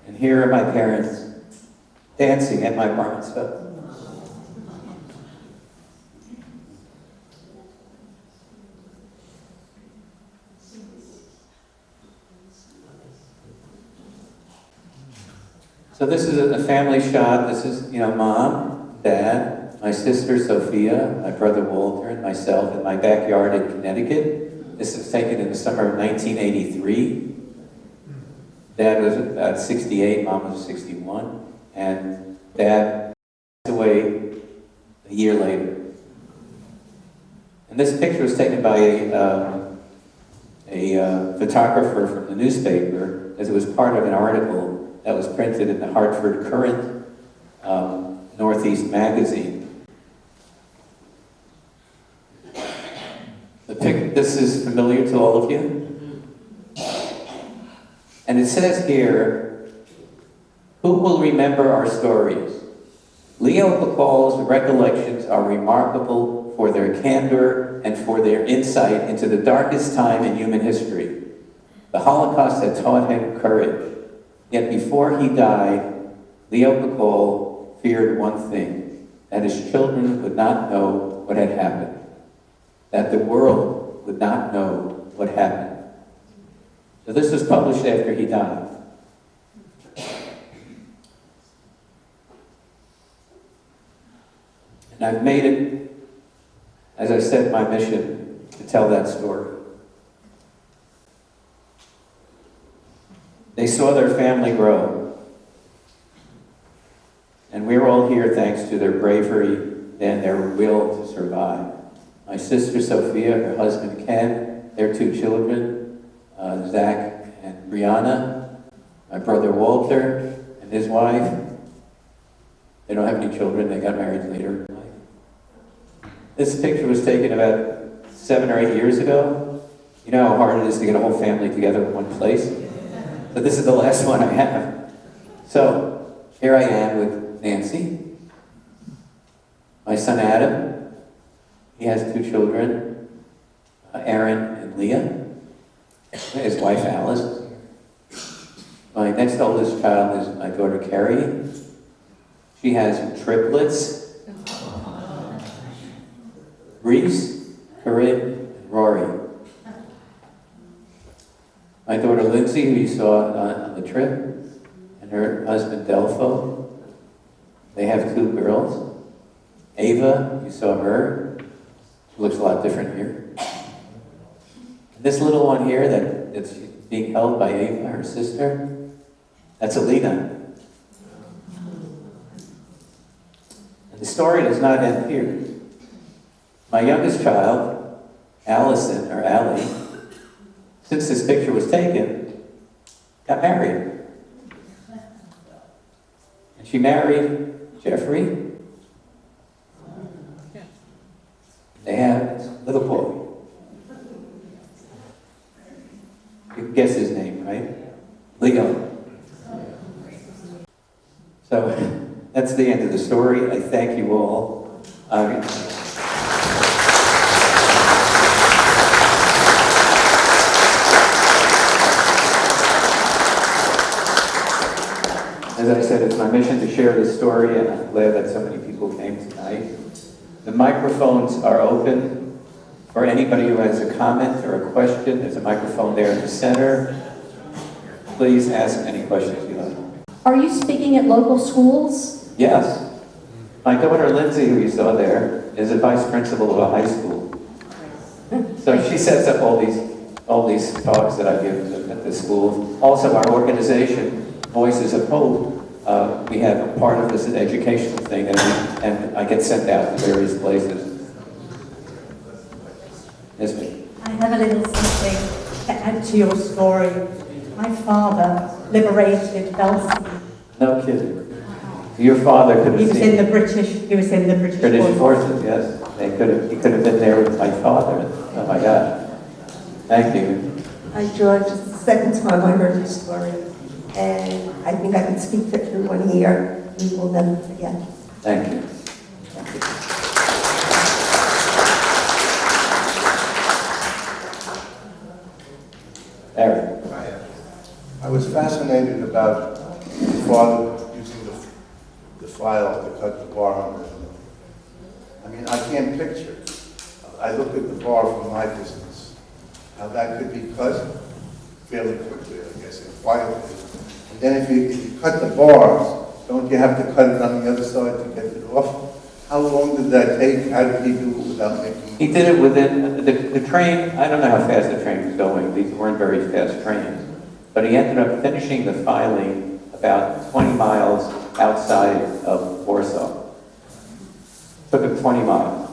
And here are my parents dancing at my bar mitzvah. So this is a family shot. This is, Mom, Dad, my sister Sophia, my brother Walter, and myself in my backyard in Connecticut. This was taken in the summer of 1983. Dad was about 68, Mom was 61, and Dad passed away a year later. And this picture was taken by a photographer from the newspaper, as it was part of an article that was printed in the Hartford Courant Northeast magazine. This is familiar to all of you. And it says here, who will remember our stories? Leo Bacall's recollections are remarkable for their candor and for their insight into the darkest time in human history. The Holocaust had taught him courage. Yet before he died, Leo Bacall feared one thing, that his children would not know what had happened, that the world would not know what happened. So this was published after he died. And I've made it, as I said, my mission to tell that story. They saw their family grow. And we're all here thanks to their bravery and their will to survive. My sister Sophia, her husband Ken, their 2 children, Zach and Brianna, my brother Walter and his wife. They don't have any children, they got married later in life. This picture was taken about 7 or 8 years ago. You know how hard it is to get a whole family together in one place? So this is the last one I have. So here I am with Nancy, my son Adam. He has 2 children, Aaron and Leah. His wife Alice. My next oldest child is my daughter Carrie. She has triplets, Reese, Corinne, and Rory. My daughter Lindsay, who you saw on the trip, and her husband Delpho. They have 2 girls. Ava, you saw her. She looks a lot different here. This little one here that's being held by Ava, her sister, that's Alina. And the story does not end here. My youngest child, Allison, or Allie, since this picture was taken, got married. And she married Jeffrey. They have a little boy. You can guess his name, right? Leo. So that's the end of the story. I thank you all. As I said, it's my mission to share this story, and I'm glad that so many people came tonight. The microphones are open for anybody who has a comment or a question. There's a microphone there in the center. Please ask any questions you like. Are you speaking at local schools? Yes. My daughter Lindsay, who you saw there, is a vice principal of a high school. So she sets up all these talks that I give at the school. Also, our organization, Voices of Hope, we have a part of this an educational thing, and I get sent out to various places. Yes, ma'am. I have a little something to add to your story. My father liberated Elsie. No kidding. Your father could have He was seen in the British British forces. forces, yes. He could have been there with my father. Oh my God. Thank you. Hi, George. It's the second time I heard your story, and I think I can speak for everyone here. We will never forget. Thank you. Eric. I was fascinated about the father using the file to cut the bar under. I mean, I can't picture. I looked at the bar from my distance, how that could be cut fairly quickly, I guess, and quietly. And then if you cut the bars, don't you have to cut it on the other side to get it off? How long did that take? How did he do it without making... He did it within, the train, I don't know how fast the train was going. These weren't very fast trains. But he ended up finishing the filing about 20 miles outside of Warsaw. Took him 20 miles.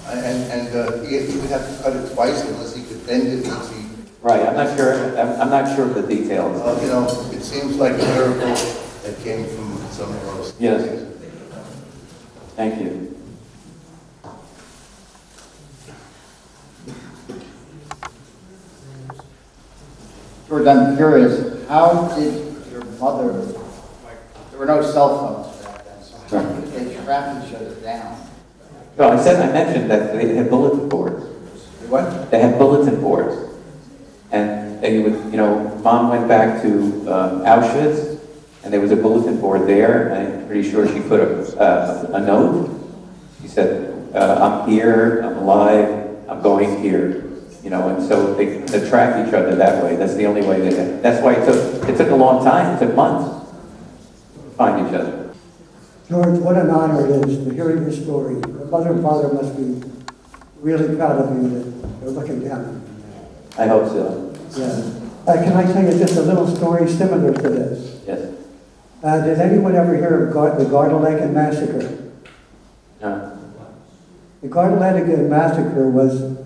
And he would have to cut it twice unless he could bend it once he... Right, I'm not sure of the details. You know, it seems like a miracle that came from somewhere else. Yes. Thank you. George, I'm curious, how did your mother, there were no cell phones back then, so how did they track each other down? Well, I mentioned that they had bulletin boards. What? They had bulletin boards. And they would, Mom went back to Auschwitz, and there was a bulletin board there. I'm pretty sure she put a note. She said, I'm here, I'm alive, I'm going here. And so they track each other that way. That's the only way they did. That's why it took a long time. It took months to find each other. George, what an honor it is to hear your story. Your mother and father must be really proud of you that they're looking down on you. I hope so. Yeah. Can I tell you just a little story similar to this? Yes. Did anyone ever hear of the Gardelegen massacre? No. The Gardelegen massacre was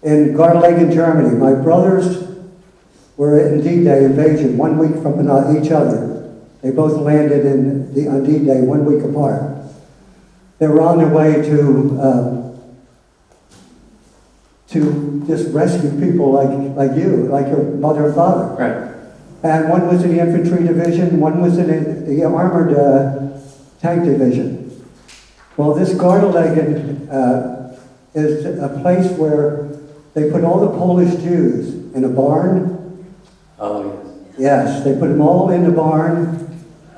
in Gardelegen, Germany. My brothers were in D-Day invasion 1 week from each other. They both landed on D-Day 1 week apart. They were on their way to just rescue people like you, like your mother and father. Right. And one was in the infantry division, one was in the armored tank division. Well, this Gardelegen is a place where they put all the Polish Jews in a barn. Oh, Yes, they put them all in the barn.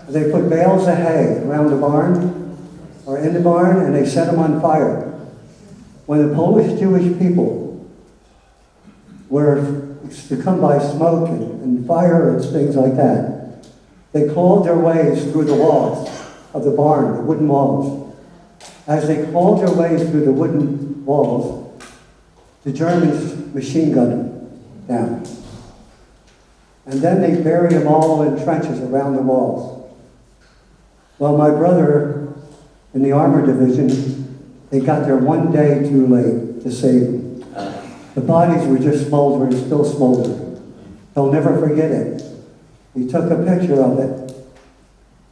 They put bales of hay around the barn, or in the barn, and they set them on fire. When the Polish Jewish people were succumbed by smoke and fire and things like that, they clawed their ways through the walls of the barn, the wooden walls. As they clawed their ways through the wooden walls, the Germans machine gunned them down. And then they buried them all in trenches around the walls. Well, my brother in the armor division, they got there 1 day too late to save them. The bodies were just smoldering, still smoldering. He'll never forget it. He took a picture of it.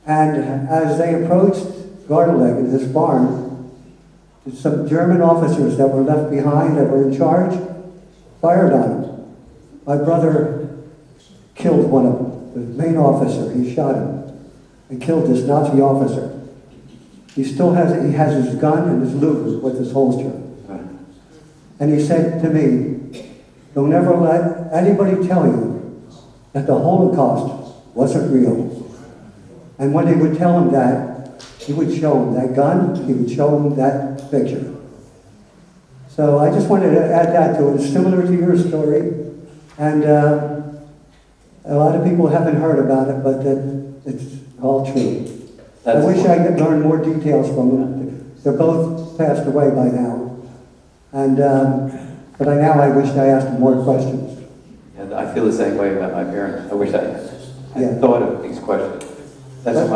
And as they approached Gardelegen, this barn, some German officers that were left behind, that were in charge, fired on him. My brother killed one of them, the main officer. He shot him and killed this Nazi officer. He has his gun and his Luger with his holster. And he said to me, don't ever let anybody tell you that the Holocaust wasn't real. And when they would tell him that, he would show him that gun, he would show him that picture. So I just wanted to add that to it. It's similar to your story, and a lot of people haven't heard about it, but it's all true. I wish I could learn more details from them. They're both passed away by now, and but I wish I asked them more questions. And I feel the same way about my parents. I wish I Yeah. had thought of these questions. That's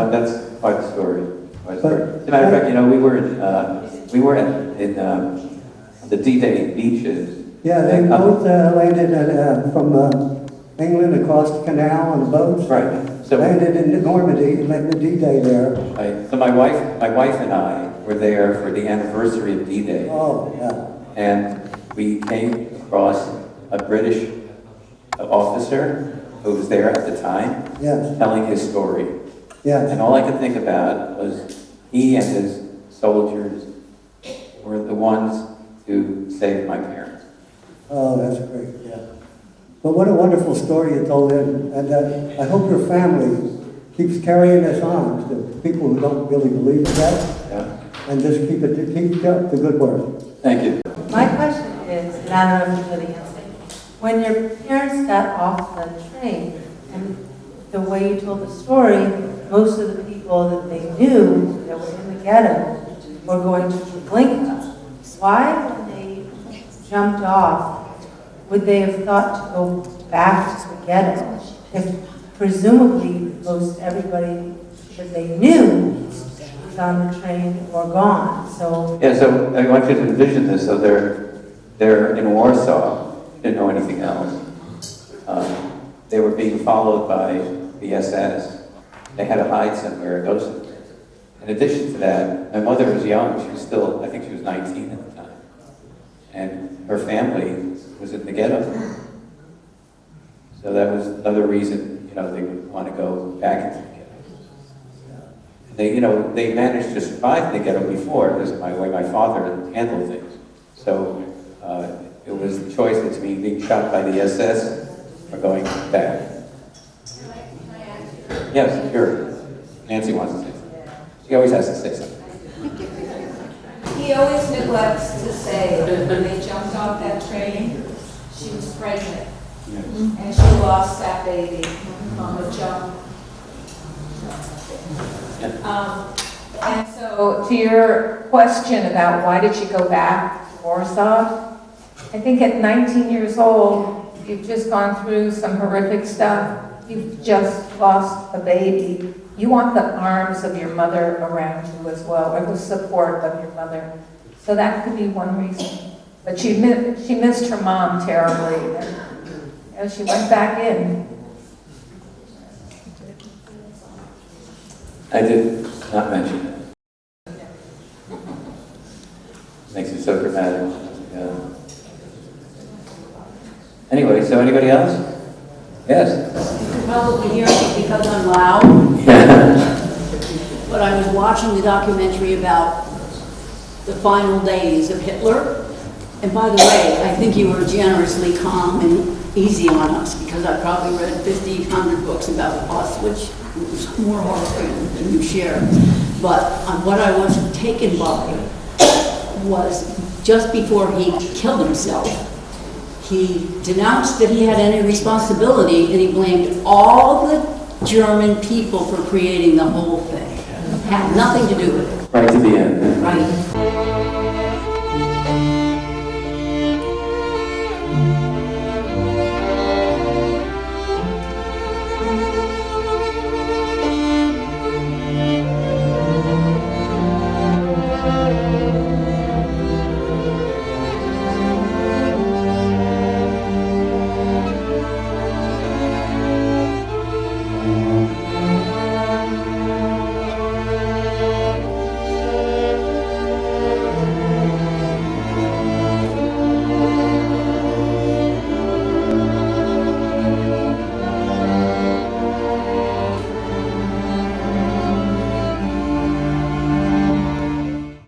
quite the story. As a matter of But- fact, you know, we were in the D-Day beaches. Yeah, they both landed from England across the canal on boats. Right. So, Landed in Normandy, led the D-Day there. right. So my wife and I were there for the anniversary of D-Day, Oh, yeah. and we came across a British officer who was there at the time, Yes, telling his story. yes. And all I could think about was he and his soldiers were the ones who saved my parents. Oh, that's great, yeah. But what a wonderful story you told him, and I hope your family keeps carrying this on to people who don't really believe in that, Yeah. and just keep up the good work. Thank you. My question is, and I don't know if you know the answer, when your parents got off the train, and the way you told the story, most of the people that they knew that were in the ghetto were going to Lincoln. Why, when they jumped off, would they have thought to go back to the ghetto if presumably most everybody that they knew was on the train or gone? So Yeah, so I want you to envision this. So they're in Warsaw, didn't know anything else. They were being followed by the SS. They had to hide somewhere and go somewhere. In addition to that, my mother was young. She was still, I think she was 19 at the time. And her family was in the ghetto. So that was another reason, you know, they would want to go back into the ghetto. They, you know, they managed to survive in the ghetto before because of the way my father handled things. So it was the choice between being shot by the SS or going back. Yes, sure. Nancy wants to say something. She always has to say something. He always neglects to say that when they jumped off that train, she was pregnant. Yes. And she lost that baby on the jump. And so to your question about why did she go back to Warsaw, I think at 19 years old, you've just gone through some horrific stuff. You've just lost a baby. You want the arms of your mother around you as well, or the support of your mother. So that could be one reason. But she missed her mom terribly, and you know, she went back in. I did not mention it. Makes it so dramatic. Yeah. Anyway, so anybody else? Yes. You can probably hear me because I'm loud, Yeah. but I was watching the documentary about the final days of Hitler. And by the way, I think you were generously calm and easy on us because I probably read 50, 100 books about Auschwitz. It was more horrifying than you share. But what I was taken by was just before he killed himself, he denounced that he had any responsibility, and he blamed all the German people for creating the whole thing. Had nothing to do with it. Right to the end. Right.